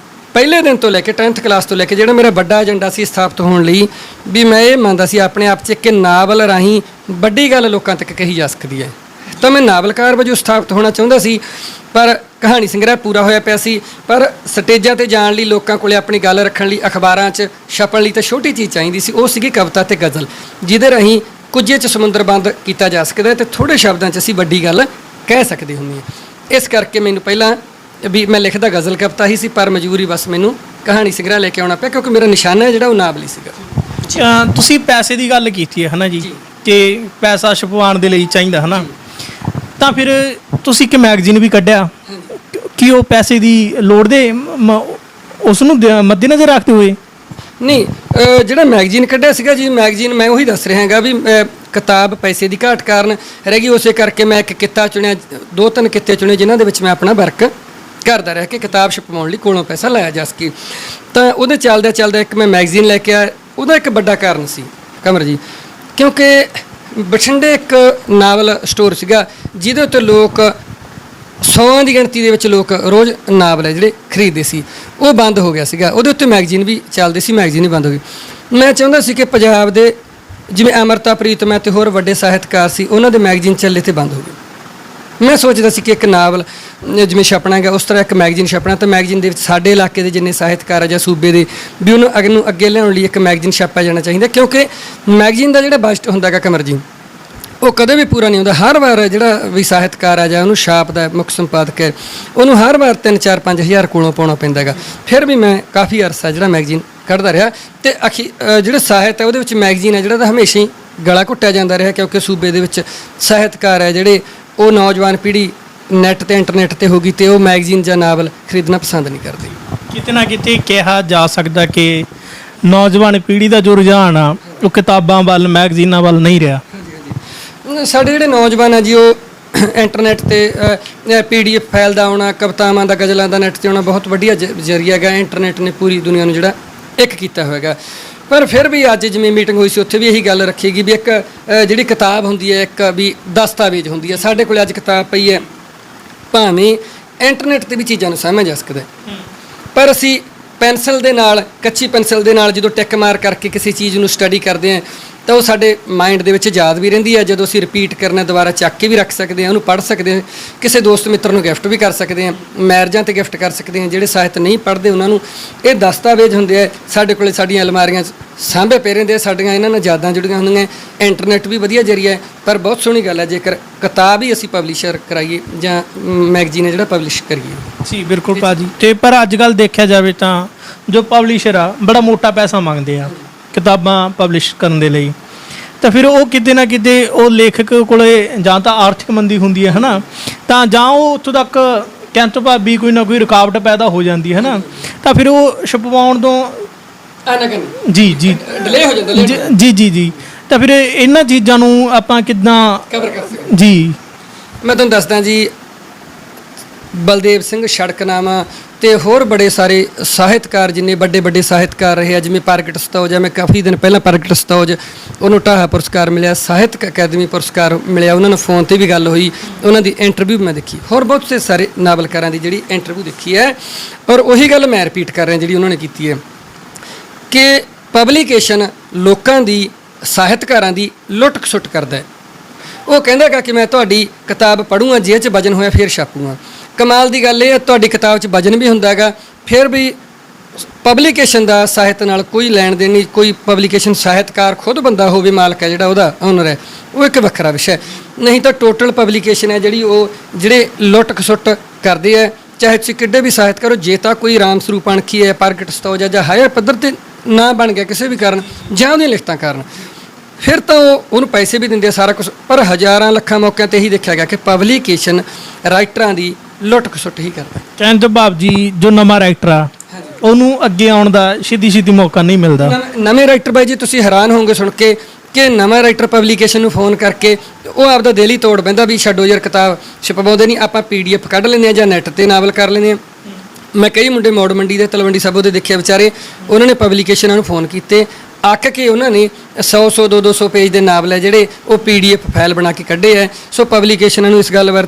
ਪਹਿਲੇ ਦਿਨ ਤੋਂ ਲੈ ਕੇ 10th ਕਲਾਸ ਤੋਂ ਲੈ ਕੇ ਜਿਹੜਾ ਮੇਰਾ ਵੱਡਾ ਏਜੰਡਾ ਸੀ ਸਥਾਪਿਤ ਹੋਣ ਲਈ, ਵੀ ਮੈਂ ਇਹ ਮੰਨਦਾ ਸੀ ਆਪਣੇ ਆਪ 'ਚ ਕਿ ਨਾਵਲ ਰਾਹੀਂ ਵੱਡੀ ਗੱਲ ਲੋਕਾਂ ਤੱਕ ਕਹੀ ਜਾ ਸਕਦੀ ਹੈ। ਤਾਂ ਮੈਂ ਨਾਵਲਕਾਰ ਵਜੋਂ ਸਥਾਪਿਤ ਹੋਣਾ ਚਾਹੁੰਦਾ ਸੀ, ਪਰ ਕਹਾਣੀ ਸੰਗ੍ਰਹਿ ਪੂਰਾ ਹੋਇਆ ਪਿਆ ਸੀ। ਪਰ ਸਟੇਜਾਂ ਤੇ ਜਾਣ ਲਈ, ਲੋਕਾਂ ਕੋਲੇ ਆਪਣੀ ਗੱਲ ਰੱਖਣ ਲਈ, ਅਖਬਾਰਾਂ 'ਚ ਛਪਣ ਲਈ ਤਾਂ ਛੋਟੀ ਚੀਜ਼ ਚਾਹੀਦੀ ਸੀ। ਉਹ ਸੀਗੀ ਕਵਿਤਾ ਤੇ ਗਜ਼ਲ, ਜਿਹਦੇ ਰਾਹੀਂ ਕੁਝੇ 'ਚ ਸਮੁੰਦਰ ਬੰਦ ਕੀਤਾ ਜਾ ਸਕਦਾ ਤੇ ਥੋੜ੍ਹੇ ਸ਼ਬਦਾਂ 'ਚ ਅਸੀਂ ਵੱਡੀ ਗੱਲ ਕਹਿ ਸਕਦੇ ਹੁੰਦੇ ਹਾਂ। ਇਸ ਕਰਕੇ ਮੈਨੂੰ ਪਹਿਲਾਂ ਵੀ ਮੈਂ ਲਿਖਦਾ ਗਜ਼ਲ ਕਵਿਤਾ ਹੀ ਸੀ, ਪਰ ਮਜਬੂਰੀ ਬਸ ਮੈਨੂੰ ਕਹਾਣੀ ਸੰਗ੍ਰਹਿ ਲੈ ਕੇ ਆਉਣਾ ਪਿਆ, ਕਿਉਂਕਿ ਮੇਰਾ ਨਿਸ਼ਾਨਾ ਹੈ ਜਿਹੜਾ ਉਹ ਨਾਵਲ ਹੀ ਸੀਗਾ। ਤੁਸੀਂ ਪੈਸੇ ਦੀ ਗੱਲ ਕੀਤੀ ਹੈ ਹਨਾ ਜੀ, ਕਿ ਪੈਸਾ ਛਪਵਾਉਣ ਦੇ ਲਈ ਚਾਹੀਦਾ ਹਨਾ, ਤਾਂ ਫਿਰ ਤੁਸੀਂ ਇੱਕ ਮੈਗਜ਼ੀਨ ਵੀ ਕੱਢਿਆ, ਕਿ ਉਹ ਪੈਸੇ ਦੀ ਲੋੜ ਦੇ ਉਸ ਨੂੰ ਮੱਦੇਨਜ਼ਰ ਰੱਖਦੇ ਹੋਏ? ਨਹੀਂ, ਜਿਹੜਾ ਮੈਗਜ਼ੀਨ ਕੱਢਿਆ ਸੀਗਾ ਜੀ, ਮੈਗਜ਼ੀਨ ਮੈਂ ਉਹੀ ਦੱਸ ਰਿਹਾ ਹੈਗਾ ਵੀ ਕਿਤਾਬ ਪੈਸੇ ਦੀ ਘਾਟ ਕਾਰਨ ਰਹਿ ਗਈ। ਉਸੇ ਕਰਕੇ ਮੈਂ ਇੱਕ ਕਿੱਤਾ ਚੁਣਿਆ, 2-3 ਕਿੱਤੇ ਚੁਣੇ ਜਿਨ੍ਹਾਂ ਦੇ ਵਿੱਚ ਮੈਂ ਆਪਣਾ ਵਰਕ ਕਰਦਾ ਰਿਹਾ ਕਿ ਕਿਤਾਬ ਛਪਵਾਉਣ ਲਈ ਕੋਲੋਂ ਪੈਸਾ ਲਾਇਆ ਜਾ ਸਕੇ। ਤਾਂ ਉਹਦੇ ਚੱਲਦਾ ਇੱਕ ਮੈਂ ਮੈਗਜ਼ੀਨ ਲੈ ਕੇ ਆਇਆ। ਉਹਦਾ ਇੱਕ ਵੱਡਾ ਕਾਰਨ ਸੀ ਕਮਰ ਜੀ, ਕਿਉਂਕਿ ਬਠਿੰਡੇ ਇੱਕ ਨਾਵਲ ਸਟੋਰ ਸੀਗਾ ਜਿਹਦੇ ਉੱਤੇ ਲੋਕ 100 ਦੀ ਗਿਣਤੀ ਦੇ ਵਿੱਚ ਲੋਕ ਰੋਜ਼ ਨਾਵਲ ਹੈ ਜਿਹੜੇ ਖਰੀਦਦੇ ਸੀ, ਉਹ ਬੰਦ ਹੋ ਗਿਆ ਸੀਗਾ। ਉਹਦੇ ਉੱਤੇ ਮੈਗਜ਼ੀਨ ਵੀ ਚੱਲਦੀ ਸੀ, ਮੈਗਜ਼ੀਨ ਵੀ ਬੰਦ ਹੋ ਗਈ। ਮੈਂ ਚਾਹੁੰਦਾ ਸੀ ਕਿ ਪੰਜਾਬ ਦੇ ਜਿਵੇਂ ਅਮਰਤਾ ਪ੍ਰੀਤਮ ਤੇ ਹੋਰ ਵੱਡੇ ਸਾਹਿਤਕਾਰ ਸੀ, ਉਹਨਾਂ ਦੇ ਮੈਗਜ਼ੀਨ ਚੱਲੇ ਤੇ ਬੰਦ ਹੋ ਗਏ। ਮੈਂ ਸੋਚਦਾ ਸੀ ਕਿ ਇੱਕ ਨਾਵਲ ਜਿਵੇਂ ਛਪਣਾ ਹੈਗਾ, ਉਸ ਤਰ੍ਹਾਂ ਇੱਕ ਮੈਗਜ਼ੀਨ ਛਪਣਾ, ਤਾਂ ਮੈਗਜ਼ੀਨ ਦੇ ਵਿੱਚ ਸਾਡੇ ਇਲਾਕੇ ਦੇ ਜਿੰਨੇ ਸਾਹਿਤਕਾਰ ਆ ਜਾਂ ਸੂਬੇ ਦੇ ਵੀ ਉਹਨੂੰ ਅੱਗੇ ਲਿਆਉਣ ਲਈ ਇੱਕ ਮੈਗਜ਼ੀਨ ਛਾਪਿਆ ਜਾਣਾ ਚਾਹੀਦਾ, ਕਿਉਂਕਿ ਮੈਗਜ਼ੀਨ ਦਾ ਜਿਹੜਾ ਬਜਟ ਹੁੰਦਾ ਹੈਗਾ ਕਮਰ ਜੀ, ਉਹ ਕਦੇ ਵੀ ਪੂਰਾ ਨਹੀਂ ਹੁੰਦਾ। ਹਰ ਵਾਰ ਜਿਹੜਾ ਵੀ ਸਾਹਿਤਕਾਰ ਆ ਜਾਂ ਉਹਨੂੰ ਛਾਪਦਾ ਮੁੱਖ ਸੰਪਾਦਕ ਹੈ, ਉਹਨੂੰ ਹਰ ਵਾਰ 3-4-5 ਹਜ਼ਾਰ ਕੋਲੋਂ ਪਾਉਣਾ ਪੈਂਦਾ ਹੈਗਾ। ਫਿਰ ਵੀ ਮੈਂ ਕਾਫੀ ਅਰਸਾ ਜਿਹੜਾ ਮੈਗਜ਼ੀਨ ਕੱਢਦਾ ਰਿਹਾ, ਤੇ ਜਿਹੜਾ ਸਾਹਿਤ ਹੈ ਉਹਦੇ ਵਿੱਚ ਮੈਗਜ਼ੀਨ ਹੈ ਜਿਹੜਾ ਤਾਂ ਹਮੇਸ਼ਾ ਹੀ ਗਲਾ ਘੁੱਟਿਆ ਜਾਂਦਾ ਰਿਹਾ, ਕਿਉਂਕਿ ਸੂਬੇ ਦੇ ਵਿੱਚ ਸਾਹਿਤਕਾਰ ਹੈ ਜਿਹੜੇ ਉਹ ਨੌਜਵਾਨ ਪੀੜ੍ਹੀ ਨੈੱਟ ਤੇ ਇੰਟਰਨੈੱਟ ਤੇ ਹੋ ਗਈ, ਤੇ ਉਹ ਮੈਗਜ਼ੀਨ ਜਾਂ ਨਾਵਲ ਖਰੀਦਣਾ ਪਸੰਦ ਨਹੀਂ ਕਰਦੀ। ਕਿਤੇ ਨਾ ਕਿਤੇ ਕਿਹਾ ਜਾ ਸਕਦਾ ਕਿ ਨੌਜਵਾਨ ਪੀੜ੍ਹੀ ਦਾ ਜੋ ਰੁਝਾਨ ਆ ਉਹ ਕਿਤਾਬਾਂ ਵੱਲ, ਮੈਗਜ਼ੀਨਾਂ ਵੱਲ ਨਹੀਂ ਰਿਹਾ। ਸਾਡੇ ਜਿਹੜੇ ਨੌਜਵਾਨ ਆ ਜੀ, ਉਹ ਇੰਟਰਨੈੱਟ ਤੇ PDF ਫਾਈਲ ਦਾ ਆਉਣਾ, ਕਵਿਤਾਵਾਂ ਦਾ, ਗਜ਼ਲਾਂ ਦਾ ਨੈੱਟ 'ਤੇ ਆਉਣਾ ਬਹੁਤ ਵਧੀਆ ਜ਼ਰੀਆ ਹੈਗਾ। ਇੰਟਰਨੈੱਟ ਨੇ ਪੂਰੀ ਦੁਨੀਆ ਨੂੰ ਜਿਹੜਾ ਇੱਕ ਕੀਤਾ ਹੋਏਗਾ। ਪਰ ਫਿਰ ਵੀ ਅੱਜ ਜਿਵੇਂ ਮੀਟਿੰਗ ਹੋਈ ਸੀ, ਉੱਥੇ ਵੀ ਇਹੀ ਗੱਲ ਰੱਖੀ ਗਈ ਵੀ ਇੱਕ ਜਿਹੜੀ ਕਿਤਾਬ ਹੁੰਦੀ ਹੈ, ਇੱਕ ਵੀ ਦਸਤਾਵੇਜ਼ ਹੁੰਦੀ ਹੈ। ਸਾਡੇ ਕੋਲ ਅੱਜ ਕਿਤਾਬ ਪਈ ਹੈ, ਭਾਵੇਂ ਇੰਟਰਨੈੱਟ 'ਤੇ ਵੀ ਚੀਜ਼ਾਂ ਨੂੰ ਸਮਝ ਜਾ ਸਕਦਾ, ਪਰ ਅਸੀਂ ਪੈਨਸਲ ਦੇ ਨਾਲ, ਕੱਚੀ ਪੈਨਸਲ ਦੇ ਨਾਲ ਜਦੋਂ ਟਿਕ ਮਾਰ ਕਰਕੇ ਕਿਸੇ ਚੀਜ਼ ਨੂੰ ਸਟੱਡੀ ਕਰਦੇ ਹਾਂ, ਤਾਂ ਉਹ ਸਾਡੇ ਮਾਈਂਡ ਦੇ ਵਿੱਚ ਯਾਦ ਵੀ ਰਹਿੰਦੀ ਹੈ। ਜਦੋਂ ਅਸੀਂ ਰਿਪੀਟ ਕਰਨਾ, ਦੁਬਾਰਾ ਚੱਕ ਕੇ ਵੀ ਰੱਖ ਸਕਦੇ ਹਾਂ, ਉਹਨੂੰ ਪੜ੍ਹ ਸਕਦੇ ਹਾਂ, ਕਿਸੇ ਦੋਸਤ ਮਿੱਤਰ ਨੂੰ ਗਿਫਟ ਵੀ ਕਰ ਸਕਦੇ ਹਾਂ, ਮੈਰਿਜਾਂ 'ਤੇ ਗਿਫਟ ਕਰ ਸਕਦੇ ਹਾਂ। ਜਿਹੜੇ ਸਾਹਿਤ ਨਹੀਂ ਪੜ੍ਹਦੇ ਉਹਨਾਂ ਨੂੰ ਇਹ ਦਸਤਾਵੇਜ਼ ਹੁੰਦੇ ਆ। ਸਾਡੇ ਕੋਲੇ ਸਾਡੀਆਂ ਅਲਮਾਰੀਆਂ 'ਚ ਸਾਂਭੇ ਪਏ ਰਹਿੰਦੇ ਆ, ਸਾਡੀਆਂ ਇਹਨਾਂ ਨਾਲ ਯਾਦਾਂ ਜੁੜੀਆਂ ਹੁੰਦੀਆਂ। ਇੰਟਰਨੈੱਟ ਵੀ ਵਧੀਆ ਜ਼ਰੀਆ ਹੈ, ਪਰ ਬਹੁਤ ਸੋਹਣੀ ਗੱਲ ਹੈ ਜੇਕਰ ਕਿਤਾਬ ਹੀ ਅਸੀਂ ਪਬਲਿਸ਼ਰ ਕਰਾਈਏ ਜਾਂ ਮੈਗਜ਼ੀਨ ਹੈ ਜਿਹੜਾ ਪਬਲਿਸ਼ ਕਰੀਏ। ਜੀ ਬਿਲਕੁਲ ਭਾਜੀ। ਤੇ ਪਰ ਅੱਜ ਕੱਲ੍ਹ ਦੇਖਿਆ ਜਾਵੇ ਤਾਂ ਜੋ ਪਬਲਿਸ਼ਰ ਆ ਬੜਾ ਮੋਟਾ ਪੈਸਾ ਮੰਗਦੇ ਆ ਕਿਤਾਬਾਂ ਪਬਲਿਸ਼ ਕਰਨ ਦੇ ਲਈ, ਤਾਂ ਫਿਰ ਉਹ ਕਿਤੇ ਨਾ ਕਿਤੇ ਉਹ ਲੇਖਕ ਕੋਲੇ ਜਾਂ ਤਾਂ ਆਰਥਿਕ ਮੰਦੀ ਹੁੰਦੀ ਹੈ ਹਨਾ, ਤਾਂ ਜਾਂ ਉਹ ਉੱਥੋਂ ਤੱਕ ਕਹਿਣ ਤੋਂ ਭਾਵੀ ਕੋਈ ਨਾ ਕੋਈ ਰੁਕਾਵਟ ਪੈਦਾ ਹੋ ਜਾਂਦੀ ਹੈ ਨਾ, ਤਾਂ ਫਿਰ ਉਹ ਛਪਵਾਉਣ ਤੋਂ ਜੀ ਡਿਲੇ ਹੋ ਜਾਂਦਾ। ਜੀ ਤਾਂ ਫਿਰ ਇਹਨਾਂ ਚੀਜ਼ਾਂ ਨੂੰ ਆਪਾਂ ਕਿੱਦਾਂ ਕਵਰ ਕਰ ਸਕਦੇ? ਜੀ ਮੈਂ ਤੁਹਾਨੂੰ ਦੱਸਦਾ ਜੀ, ਬਲਦੇਵ ਸਿੰਘ ਸੜਕਨਾਮਾ ਤੇ ਹੋਰ ਬੜੇ ਸਾਰੇ ਸਾਹਿਤਕਾਰ ਜਿੰਨੇ ਵੱਡੇ ਸਾਹਿਤਕਾਰ ਰਹੇ ਆ, ਜਿਵੇਂ ਪ੍ਰਗਟ ਸਤੌਜ, ਮੈਂ ਕਾਫੀ ਦਿਨ ਪਹਿਲਾਂ ਪ੍ਰਗਟ ਸਤੌਜ ਉਹਨੂੰ ਢਾਹਾ ਪੁਰਸਕਾਰ ਮਿਲਿਆ, ਸਾਹਿਤਕ ਅਕੈਡਮੀ ਪੁਰਸਕਾਰ ਮਿਲਿਆ, ਉਹਨਾਂ ਨੂੰ ਫੋਨ ਤੇ ਵੀ ਗੱਲ ਹੋਈ, ਉਹਨਾਂ ਦੀ ਇੰਟਰਵਿਊ ਮੈਂ ਦੇਖੀ, ਹੋਰ ਬਹੁਤ ਸੇ ਸਾਰੇ ਨਾਵਲਕਾਰਾਂ ਦੀ ਜਿਹੜੀ ਇੰਟਰਵਿਊ ਦੇਖੀ ਹੈ। ਔਰ ਉਹੀ ਗੱਲ ਮੈਂ ਰਿਪੀਟ ਕਰ ਰਿਹਾ ਜਿਹੜੀ ਉਹਨਾਂ ਨੇ ਕੀਤੀ ਹੈ ਕਿ ਪਬਲੀਕੇਸ਼ਨ ਲੋਕਾਂ ਦੀ, ਸਾਹਿਤਕਾਰਾਂ ਦੀ ਲੁੱਟ ਖਸੁੱਟ ਕਰਦਾ ਹੈ। ਉਹ ਕਹਿੰਦਾ ਹੈਗਾ ਕਿ ਮੈਂ ਤੁਹਾਡੀ ਕਿਤਾਬ ਪੜ੍ਹੂੰਗਾ, ਜੇ 'ਚ ਵਜਨ ਹੋਇਆ ਫਿਰ ਛਾਪੂੰਗਾ। ਕਮਾਲ ਦੀ ਗੱਲ ਇਹ ਹੈ, ਤੁਹਾਡੀ ਕਿਤਾਬ 'ਚ ਵਜਨ ਵੀ ਹੁੰਦਾ ਹੈਗਾ, ਫਿਰ ਵੀ ਪਬਲੀਕੇਸ਼ਨ ਦਾ ਸਾਹਿਤ ਨਾਲ ਕੋਈ ਲੈਣ ਦੇਣ ਨਹੀਂ। ਕੋਈ ਪਬਲੀਕੇਸ਼ਨ ਸਾਹਿਤਕਾਰ ਖੁਦ ਬੰਦਾ ਹੋਵੇ, ਮਾਲਕ ਹੈ ਜਿਹੜਾ, ਉਹਦਾ ਓਨਰ ਹੈ, ਉਹ ਇੱਕ ਵੱਖਰਾ ਵਿਸ਼ਾ। ਨਹੀਂ ਤਾਂ ਟੋਟਲ ਪਬਲੀਕੇਸ਼ਨ ਹੈ ਜਿਹੜੀ, ਉਹ ਜਿਹੜੇ ਲੁੱਟ ਖਸੁੱਟ ਕਰਦੇ ਹੈ, ਚਾਹੇ ਤੁਸੀਂ ਕਿੱਡੇ ਵੀ ਸਾਹਿਤ ਕਰੋ। ਜੇ ਤਾਂ ਕੋਈ ਰਾਮ ਸਰੂਪ ਅਣਖੀ ਹੈ, ਪ੍ਰਗਟ ਸਤੌਜ ਜਾਂ ਹਾਇਰ ਪੱਧਰ 'ਤੇ ਨਾ ਬਣ ਗਿਆ ਕਿਸੇ ਵੀ ਕਾਰਨ, ਜਾਂ ਉਹਦੀਆਂ ਲਿਖਤਾਂ ਕਾਰਨ, ਫਿਰ ਤਾਂ ਉਹਨੂੰ ਪੈਸੇ ਵੀ ਦਿੰਦੇ ਆ, ਸਾਰਾ ਕੁਝ। ਪਰ ਹਜ਼ਾਰਾਂ ਲੱਖਾਂ ਮੌਕਿਆਂ 'ਤੇ ਇਹੀ ਦੇਖਿਆ ਗਿਆ ਕਿ ਪਬਲੀਕੇਸ਼ਨ ਰਾਈਟਰਾਂ ਦੀ ਲੁੱਟ ਖਸੁੱਟ ਹੀ ਕਰਦਾ। ਕਹਿਣ ਤੋਂ ਭਾਵ ਜੀ ਜੋ ਨਵਾਂ ਰਾਈਟਰ ਆ ਉਹਨੂੰ ਅੱਗੇ ਆਉਣ ਦਾ ਛੇਤੀ ਮੌਕਾ ਨਹੀਂ ਮਿਲਦਾ। ਨਵੇਂ ਰਾਈਟਰ ਬਾਈ ਜੀ ਤੁਸੀਂ ਹੈਰਾਨ ਹੋਵੋਗੇ ਸੁਣ ਕੇ ਕਿ ਨਵਾਂ ਰਾਈਟਰ ਪਬਲੀਕੇਸ਼ਨ ਨੂੰ ਫੋਨ ਕਰਕੇ ਉਹ ਆਪਦਾ ਦਿਲ ਹੀ ਤੋੜ ਪੈਂਦਾ ਵੀ ਛੱਡੋ ਯਾਰ, ਕਿਤਾਬ ਛਪਵਾਉਂਦੇ ਨਹੀਂ, ਆਪਾਂ PDF ਕੱਢ ਲੈਂਦੇ ਹਾਂ ਜਾਂ ਨੈੱਟ 'ਤੇ ਨਾਵਲ ਕਰ ਲੈਂਦੇ ਹਾਂ। ਮੈਂ ਕਈ ਮੁੰਡੇ ਮੌੜ ਮੰਡੀ ਦੇ, ਤਲਵੰਡੀ ਸਾਬੋ ਦੇ ਦੇਖਿਆ ਵਿਚਾਰੇ, ਉਹਨਾਂ ਨੇ ਪਬਲੀਕੇਸ਼ਨਾਂ ਨੂੰ ਫੋਨ ਕੀਤੇ, ਅੱਕ ਕੇ ਉਹਨਾਂ ਨੇ 100 200 ਪੇਜ ਦੇ ਨਾਵਲ ਹੈ ਜਿਹੜੇ ਉਹ PDF ਫਾਈਲ ਬਣਾ ਕੇ ਕੱਢੇ ਹੈ। ਸੋ ਪਬਲੀਕੇਸ਼ਨਾਂ ਨੂੰ ਇਸ ਗੱਲ ਵੱਲ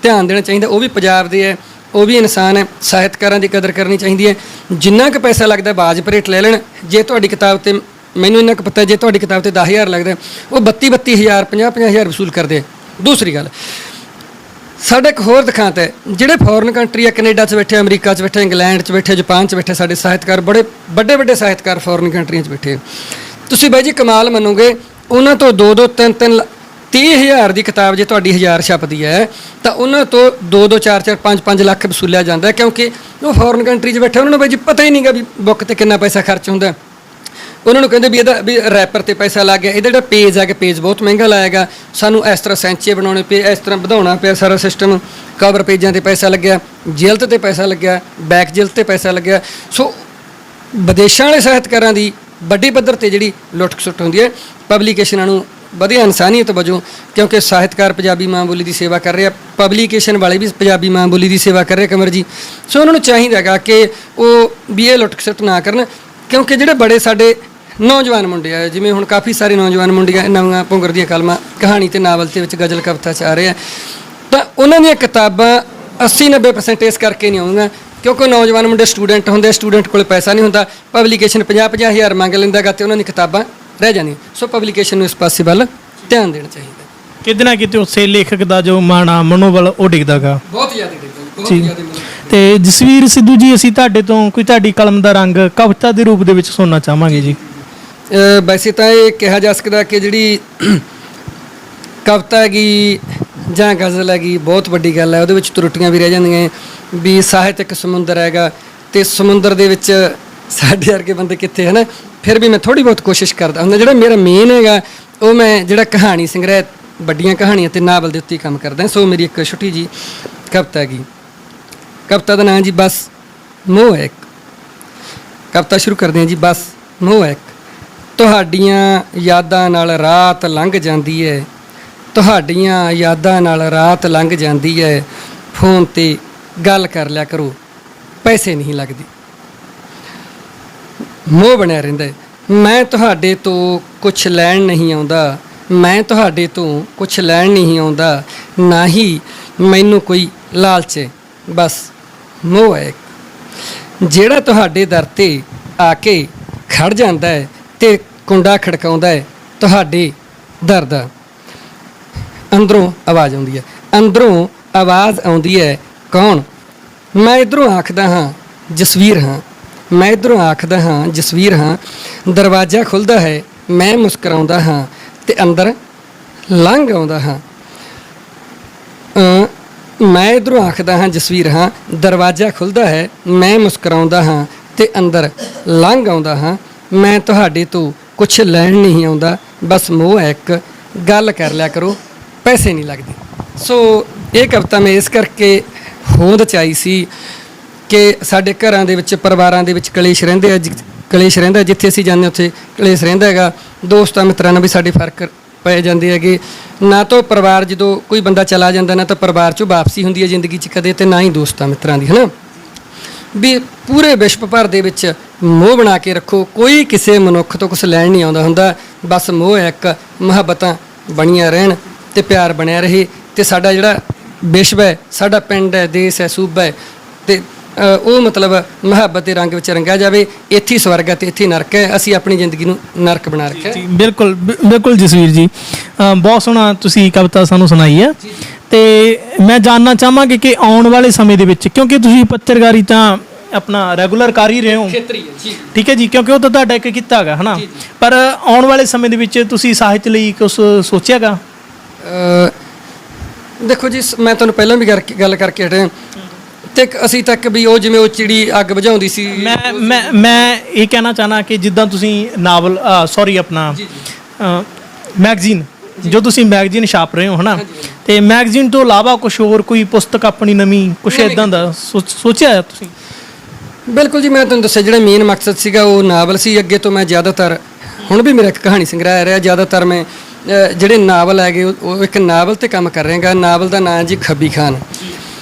ਧਿਆਨ ਦੇਣਾ ਚਾਹੀਦਾ। ਉਹ ਵੀ ਪੰਜਾਬ ਦੇ ਹੈ, ਉਹ ਵੀ ਇਨਸਾਨ ਹੈ, ਸਾਹਿਤਕਾਰਾਂ ਦੀ ਕਦਰ ਕਰਨੀ ਚਾਹੀਦੀ ਹੈ। ਜਿੰਨਾ ਕੁ ਪੈਸਾ ਲੱਗਦਾ ਬਾਜਬ ਰੇਟ ਲੈ ਲੈਣ। ਜੇ ਤੁਹਾਡੀ ਕਿਤਾਬ 'ਤੇ, ਮੈਨੂੰ ਇੰਨਾ ਕੁ ਪਤਾ, ਜੇ ਤੁਹਾਡੀ ਕਿਤਾਬ 'ਤੇ 10,000 ਲੱਗਦਾ, ਉਹ 32,000 50,000 ਵਸੂਲ ਕਰਦੇ। ਦੂਸਰੀ ਗੱਲ, ਸਾਡਾ ਇੱਕ ਹੋਰ ਦਿਖਾਂਤ ਹੈ, ਜਿਹੜੇ ਫੋਰਨ ਕੰਟਰੀ ਆ, ਕੈਨੇਡਾ 'ਚ ਬੈਠੇ, ਅਮਰੀਕਾ 'ਚ ਬੈਠੇ, ਇੰਗਲੈਂਡ 'ਚ ਬੈਠੇ, ਜਾਪਾਨ 'ਚ ਬੈਠੇ, ਸਾਡੇ ਸਾਹਿਤਕਾਰ ਬੜੇ ਵੱਡੇ ਸਾਹਿਤਕਾਰ ਫੋਰਨ ਕੰਟਰੀਆਂ 'ਚ ਬੈਠੇ। ਤੁਸੀਂ ਬਾਈ ਜੀ ਕਮਾਲ ਮੰਨੋਗੇ, ਉਹਨਾਂ ਤੋਂ 2-2 3-3 30,000 ਦੀ ਕਿਤਾਬ ਜੇ ਤੁਹਾਡੀ 1000 ਛਪਦੀ ਹੈ ਤਾਂ ਉਹਨਾਂ ਤੋਂ 2-2 4-4 5-5 ਲੱਖ ਵਸੂਲਿਆ ਜਾਂਦਾ, ਕਿਉਂਕਿ ਉਹ ਫੋਰਨ ਕੰਟਰੀ 'ਚ ਬੈਠੇ, ਉਹਨਾਂ ਨੂੰ ਬਾਈ ਜੀ ਪਤਾ ਹੀ ਨਹੀਂਗਾ ਵੀ ਬੁੱਕ ਤੇ ਕਿੰਨਾ ਪੈਸਾ ਖਰਚ ਹੁੰਦਾ। ਉਹਨਾਂ ਨੂੰ ਕਹਿੰਦੇ ਵੀ ਇਹਦਾ ਵੀ ਰੈਪਰ ਤੇ ਪੈਸਾ ਲੱਗ ਗਿਆ, ਇਹਦਾ ਜਿਹੜਾ ਪੇਜ ਆ ਕਿ ਪੇਜ ਬਹੁਤ ਮਹਿੰਗਾ ਲਾਏਗਾ, ਸਾਨੂੰ ਇਸ ਤਰ੍ਹਾਂ ਸੈਂਚੇ ਬਣਾਉਣੇ ਪਏ, ਇਸ ਤਰ੍ਹਾਂ ਵਧਾਉਣਾ ਪਿਆ ਸਾਰਾ ਸਿਸਟਮ, ਕਵਰ ਪੇਜਾਂ ਤੇ ਪੈਸਾ ਲੱਗਿਆ, ਜਿਲਦ ਤੇ ਪੈਸਾ ਲੱਗਿਆ, ਬੈਕ ਜਿਲਦ ਤੇ ਪੈਸਾ ਲੱਗਿਆ। ਸੋ ਵਿਦੇਸ਼ਾਂ ਵਾਲੇ ਸਾਹਿਤਕਾਰਾਂ ਦੀ ਵੱਡੀ ਪੱਧਰ ਤੇ ਜਿਹੜੀ ਲੁੱਟ ਖਸੁੱਟ ਹੁੰਦੀ ਹੈ ਪਬਲੀਕੇਸ਼ਨਾਂ ਨੂੰ ਵਧੀਆ ਇਨਸਾਨੀਅਤ ਵਜੋਂ, ਕਿਉਂਕਿ ਸਾਹਿਤਕਾਰ ਪੰਜਾਬੀ ਮਾਂ ਬੋਲੀ ਦੀ ਸੇਵਾ ਕਰ ਰਿਹਾ, ਪਬਲੀਕੇਸ਼ਨ ਵਾਲੇ ਵੀ ਪੰਜਾਬੀ ਮਾਂ ਬੋਲੀ ਦੀ ਸੇਵਾ ਕਰ ਰਹੇ ਕਮਰ ਜੀ। ਸੋ ਉਹਨਾਂ ਨੂੰ ਚਾਹੀਦਾ ਹੈਗਾ ਕਿ ਉਹ ਵੀ ਇਹ ਲੁੱਟ ਖਸੁੱਟ ਨਾ ਕਰਨ, ਕਿਉਂਕਿ ਜਿਹੜੇ ਬੜੇ ਸਾਡੇ ਨੌਜਵਾਨ ਮੁੰਡੇ ਆ, ਜਿਵੇਂ ਹੁਣ ਕਾਫੀ ਸਾਰੇ ਨੌਜਵਾਨ ਮੁੰਡਿਆਂ ਨਵੀਆਂ ਭੁੰਗਰ ਦੀਆਂ ਕਲਮਾਂ ਕਹਾਣੀ ਤੇ ਨਾਵਲ ਦੇ ਵਿੱਚ ਗਜ਼ਲ ਕਵਿਤਾ 'ਚ ਆ ਰਹੇ ਆ, ਤਾਂ ਉਹਨਾਂ ਦੀਆਂ ਕਿਤਾਬਾਂ 80-90% ਇਸ ਕਰਕੇ ਨਹੀਂ ਆਉਂਦੀਆਂ ਕਿਉਂਕਿ ਨੌਜਵਾਨ ਮੁੰਡੇ ਸਟੂਡੈਂਟ ਹੁੰਦੇ, ਸਟੂਡੈਂਟ ਕੋਲ ਪੈਸਾ ਨਹੀਂ ਹੁੰਦਾ, ਪਬਲੀਕੇਸ਼ਨ 50-50 ਹਜ਼ਾਰ ਮੰਗ ਲੈਂਦਾ ਗਾ ਤੇ ਉਹਨਾਂ ਦੀਆਂ ਕਿਤਾਬਾਂ ਰਹਿ ਜਾਂਦੀਆਂ। ਸੋ ਪਬਲੀਕੇਸ਼ਨ ਨੂੰ ਇਸ ਪਾਸੇ ਵੱਲ ਧਿਆਨ ਦੇਣਾ ਚਾਹੀਦਾ। ਕਿਤੇ ਨਾ ਕਿਤੇ ਉਸੇ ਲੇਖਕ ਦਾ ਜੋ ਮਾਣਾ ਮਨੋਬਲ ਉਹ ਡਿੱਗਦਾ ਗਾ, ਬਹੁਤ ਜ਼ਿਆਦਾ ਡਿੱਗਦਾ, ਬਹੁਤ ਜੀ। ਜ਼ਿਆਦਾ। ਤੇ ਜਸਵੀਰ ਸਿੱਧੂ ਜੀ, ਅਸੀਂ ਤੁਹਾਡੇ ਤੋਂ ਕੋਈ ਤੁਹਾਡੀ ਕਲਮ ਦਾ ਰੰਗ ਕਵਿਤਾ ਦੇ ਰੂਪ ਦੇ ਵਿੱਚ ਸੁਣਨਾ ਚਾਹਾਂਗੇ ਜੀ। ਵੈਸੇ ਤਾਂ ਇਹ ਕਿਹਾ ਜਾ ਸਕਦਾ ਕਿ ਜਿਹੜੀ ਕਵਿਤਾ ਹੈਗੀ ਜਾਂ ਗਜ਼ਲ ਹੈਗੀ ਬਹੁਤ ਵੱਡੀ ਗੱਲ ਹੈ, ਉਹਦੇ ਵਿੱਚ ਤਰੁੱਟੀਆਂ ਵੀ ਰਹਿ ਜਾਂਦੀਆਂ ਵੀ ਸਾਹਿਤ ਇੱਕ ਸਮੁੰਦਰ ਹੈਗਾ ਤੇ ਸਮੁੰਦਰ ਦੇ ਵਿੱਚ ਸਾਡੇ ਵਰਗੇ ਬੰਦੇ ਕਿੱਥੇ ਹੈ ਨਾ, ਫਿਰ ਵੀ ਮੈਂ ਥੋੜੀ ਬਹੁਤ ਕੋਸ਼ਿਸ਼ ਕਰਦਾ ਹੁੰਦਾ। ਜਿਹੜਾ ਮੇਰਾ ਮੇਨ ਹੈਗਾ ਉਹ ਮੈਂ ਜਿਹੜਾ ਕਹਾਣੀ ਸੰਗ੍ਰਹਿ, ਵੱਡੀਆਂ ਕਹਾਣੀਆਂ ਤੇ ਨਾਵਲ ਦੇ ਉੱਤੇ ਹੀ ਕੰਮ ਕਰਦਾ। ਸੋ ਮੇਰੀ ਇੱਕ ਛੋਟੀ ਜੀ ਕਵਿਤਾ ਹੈਗੀ, ਕਵਿਤਾ ਦਾ ਨਾਮ ਜੀ ਬਸ ਮੋਹ ਹੈ। ਕਵਿਤਾ ਸ਼ੁਰੂ ਕਰਦੇ ਹਾਂ ਜੀ। ਬਸ ਮੋਹ ਹੈ, ਤੁਹਾਡੀਆਂ ਯਾਦਾਂ ਨਾਲ ਰਾਤ ਲੰਘ ਜਾਂਦੀ ਹੈ, ਤੁਹਾਡੀਆਂ ਯਾਦਾਂ ਨਾਲ ਰਾਤ ਲੰਘ ਜਾਂਦੀ ਹੈ, ਫੋਨ ਤੇ ਗੱਲ ਕਰ ਲਿਆ ਕਰੋ, ਪੈਸੇ ਨਹੀਂ ਲੱਗਦੇ, ਮੋਹ ਬਣਿਆ ਰਹਿੰਦਾ ਹੈ। ਮੈਂ ਤੁਹਾਡੇ ਤੋਂ ਕੁਛ ਲੈਣ ਨਹੀਂ ਆਉਂਦਾ, ਮੈਂ ਤੁਹਾਡੇ ਤੋਂ ਕੁਛ ਲੈਣ ਨਹੀਂ ਆਉਂਦਾ, ਨਾ ਹੀ ਮੈਨੂੰ ਕੋਈ ਲਾਲਚ ਹੈ, ਬਸ ਮੋਹ ਹੈ। ਜਿਹੜਾ ਤੁਹਾਡੇ ਦਰ ਤੇ ਆ ਕੇ ਖੜ ਜਾਂਦਾ ਹੈ ਤੇ ਕੁੰਡਾ ਖੜਕਾਉਂਦਾ ਹੈ ਤੁਹਾਡੇ ਦਰ ਦਾ, ਅੰਦਰੋਂ ਆਵਾਜ਼ ਆਉਂਦੀ ਹੈ, ਅੰਦਰੋਂ ਆਵਾਜ਼ ਆਉਂਦੀ ਹੈ, ਕੌਣ? ਮੈਂ ਇੱਧਰੋਂ ਆਖਦਾ ਹਾਂ ਜਸਵੀਰ ਹਾਂ, ਮੈਂ ਇੱਧਰੋਂ ਆਖਦਾ ਹਾਂ ਜਸਵੀਰ ਹਾਂ, ਦਰਵਾਜ਼ਾ ਖੁੱਲ੍ਹਦਾ ਹੈ, ਮੈਂ ਮੁਸਕਰਾਉਂਦਾ ਹਾਂ ਤੇ ਅੰਦਰ ਲੰਘ ਆਉਂਦਾ ਹਾਂ। ਮੈਂ ਇੱਧਰੋਂ ਆਖਦਾ ਹਾਂ ਜਸਵੀਰ ਹਾਂ, ਦਰਵਾਜ਼ਾ ਖੁੱਲ੍ਹਦਾ ਹੈ, ਮੈਂ ਮੁਸਕਰਾਉਂਦਾ ਹਾਂ ਤੇ ਅੰਦਰ ਲੰਘ ਆਉਂਦਾ ਹਾਂ। ਮੈਂ ਤੁਹਾਡੇ ਤੋਂ ਕੁਛ ਲੈਣ ਨਹੀਂ ਆਉਂਦਾ, ਬਸ ਮੋਹ ਹੈ ਇੱਕ, ਗੱਲ ਕਰ ਲਿਆ ਕਰੋ, ਪੈਸੇ ਨਹੀਂ ਲੱਗਦੇ। ਸੋ ਇਹ ਕਵਿਤਾ ਮੈਂ ਇਸ ਕਰਕੇ ਹੋਂਦ 'ਚ ਆਈ ਸੀ ਕਿ ਸਾਡੇ ਘਰਾਂ ਦੇ ਵਿੱਚ, ਪਰਿਵਾਰਾਂ ਦੇ ਵਿੱਚ ਕਲੇਸ਼ ਰਹਿੰਦੇ ਆ, ਕਲੇਸ਼ ਰਹਿੰਦਾ, ਜਿੱਥੇ ਅਸੀਂ ਜਾਂਦੇ ਉੱਥੇ ਕਲੇਸ਼ ਰਹਿੰਦਾ ਹੈਗਾ। ਦੋਸਤਾਂ ਮਿੱਤਰਾਂ ਨਾਲ ਵੀ ਸਾਡੇ ਫਰਕ ਪੈ ਜਾਂਦੇ ਹੈਗੇ। ਨਾ ਤਾਂ ਪਰਿਵਾਰ, ਜਦੋਂ ਕੋਈ ਬੰਦਾ ਚਲਾ ਜਾਂਦਾ ਨਾ ਤਾਂ ਪਰਿਵਾਰ 'ਚੋਂ ਵਾਪਸੀ ਹੁੰਦੀ ਹੈ ਜ਼ਿੰਦਗੀ 'ਚ ਕਦੇ, ਤੇ ਨਾ ਹੀ ਦੋਸਤਾਂ ਮਿੱਤਰਾਂ ਦੀ, ਹੈ ਨਾ। ਵੀ ਪੂਰੇ ਵਿਸ਼ਵ ਭਰ ਦੇ ਵਿੱਚ ਮੋਹ ਬਣਾ ਕੇ ਰੱਖੋ, ਕੋਈ ਕਿਸੇ ਮਨੁੱਖ ਤੋਂ ਕੁਛ ਲੈਣ ਨਹੀਂ ਆਉਂਦਾ ਹੁੰਦਾ, ਬਸ ਮੋਹ ਹੈ ਇੱਕ, ਮੁਹੱਬਤਾਂ ਬਣੀਆਂ ਰਹਿਣ ਤੇ ਪਿਆਰ ਬਣਿਆ ਰਹੇ ਤੇ ਸਾਡਾ ਜਿਹੜਾ ਵਿਸ਼ਵ ਹੈ, ਸਾਡਾ ਪਿੰਡ ਹੈ, ਦੇਸ਼ ਹੈ, ਸੂਬਾ ਹੈ, ਤੇ ਉਹ ਮਤਲਬ ਮੁਹੱਬਤ ਦੇ ਰੰਗ ਵਿੱਚ ਰੰਗਿਆ ਜਾਵੇ। ਇੱਥੇ ਹੀ ਸਵਰਗ ਹੈ ਤੇ ਇੱਥੇ ਹੀ ਨਰਕ ਹੈ, ਅਸੀਂ ਆਪਣੀ ਜ਼ਿੰਦਗੀ ਨੂੰ ਨਰਕ ਬਣਾ ਰੱਖਿਆ। ਜੀ ਬਿਲਕੁਲ ਬਿਲਕੁਲ ਜਸਵੀਰ ਜੀ, ਬਹੁਤ ਸੋਹਣਾ ਤੁਸੀਂ ਕਵਿਤਾ ਸਾਨੂੰ ਸੁਣਾਈ ਹੈ। ਤੇ ਮੈਂ ਜਾਣਨਾ ਚਾਹਾਂਗੀ ਕਿ ਆਉਣ ਵਾਲੇ ਸਮੇਂ ਦੇ ਵਿੱਚ, ਕਿਉਂਕਿ ਤੁਸੀਂ ਪੱਤਰਕਾਰੀ ਤਾਂ ਆਪਣਾ ਰੈਗੂਲਰ ਕਰ ਹੀ ਰਹੇ ਹੋ, ਖੇਤਰੀ ਹੈ ਜੀ, ਠੀਕ ਹੈ ਜੀ, ਕਿਉਂਕਿ ਉਹ ਤਾਂ ਤੁਹਾਡਾ ਇੱਕ ਕਿੱਤਾ ਹੈਗਾ, ਹੈ ਨਾ, ਪਰ ਆਉਣ ਵਾਲੇ ਸਮੇਂ ਦੇ ਵਿੱਚ ਤੁਸੀਂ ਸਾਹਿਤ ਲਈ ਕੁਛ ਸੋਚਿਆਗਾ? ਦੇਖੋ ਜੀ, ਮੈਂ ਤੁਹਾਨੂੰ ਪਹਿਲਾਂ ਵੀ ਗੱਲ ਕਰਕੇ ਹਟਿਆ ਤੇ ਅਸੀਂ ਤੱਕ ਵੀ ਉਹ ਜਿਵੇਂ ਉਹ ਚਿੜੀ ਅੱਗ ਬੁਝਾਉਂਦੀ ਸੀ। ਮੈਂ ਇਹ ਕਹਿਣਾ ਚਾਹਨਾ ਕਿ ਜਿੱਦਾਂ ਤੁਸੀਂ ਨਾਵਲ ਆਪਣਾ ਮੈਗਜ਼ੀਨ, ਜੋ ਤੁਸੀਂ ਮੈਗਜ਼ੀਨ ਛਾਪ ਰਹੇ ਹੋ, ਹੈ ਨਾ, ਤੇ ਮੈਗਜ਼ੀਨ ਤੋਂ ਇਲਾਵਾ ਕੁਝ ਹੋਰ ਕੋਈ ਪੁਸਤਕ ਆਪਣੀ ਨਵੀਂ ਕੁਝ ਇਦਾਂ ਦਾ ਸੋਚਿਆ ਤੁਸੀਂ? ਬਿਲਕੁਲ ਜੀ, ਮੈਂ ਤੁਹਾਨੂੰ ਦੱਸਿਆ ਜਿਹੜਾ ਮੇਨ ਮਕਸਦ ਸੀਗਾ ਉਹ ਨਾਵਲ ਸੀ। ਅੱਗੇ ਤੋਂ ਮੈਂ ਜ਼ਿਆਦਾਤਰ, ਹੁਣ ਵੀ ਮੇਰਾ ਇੱਕ ਕਹਾਣੀ ਸੰਗ੍ਰਹਿ ਰਿਹਾ, ਜ਼ਿਆਦਾਤਰ ਮੈਂ ਜਿਹੜੇ ਨਾਵਲ ਹੈਗੇ ਉਹ ਇੱਕ ਨਾਵਲ ਤੇ ਕੰਮ ਕਰ ਰਿਹਾਗਾ। ਨਾਵਲ ਦਾ ਨਾਂ ਜੀ ਖੱਬੀ ਖਾਨ।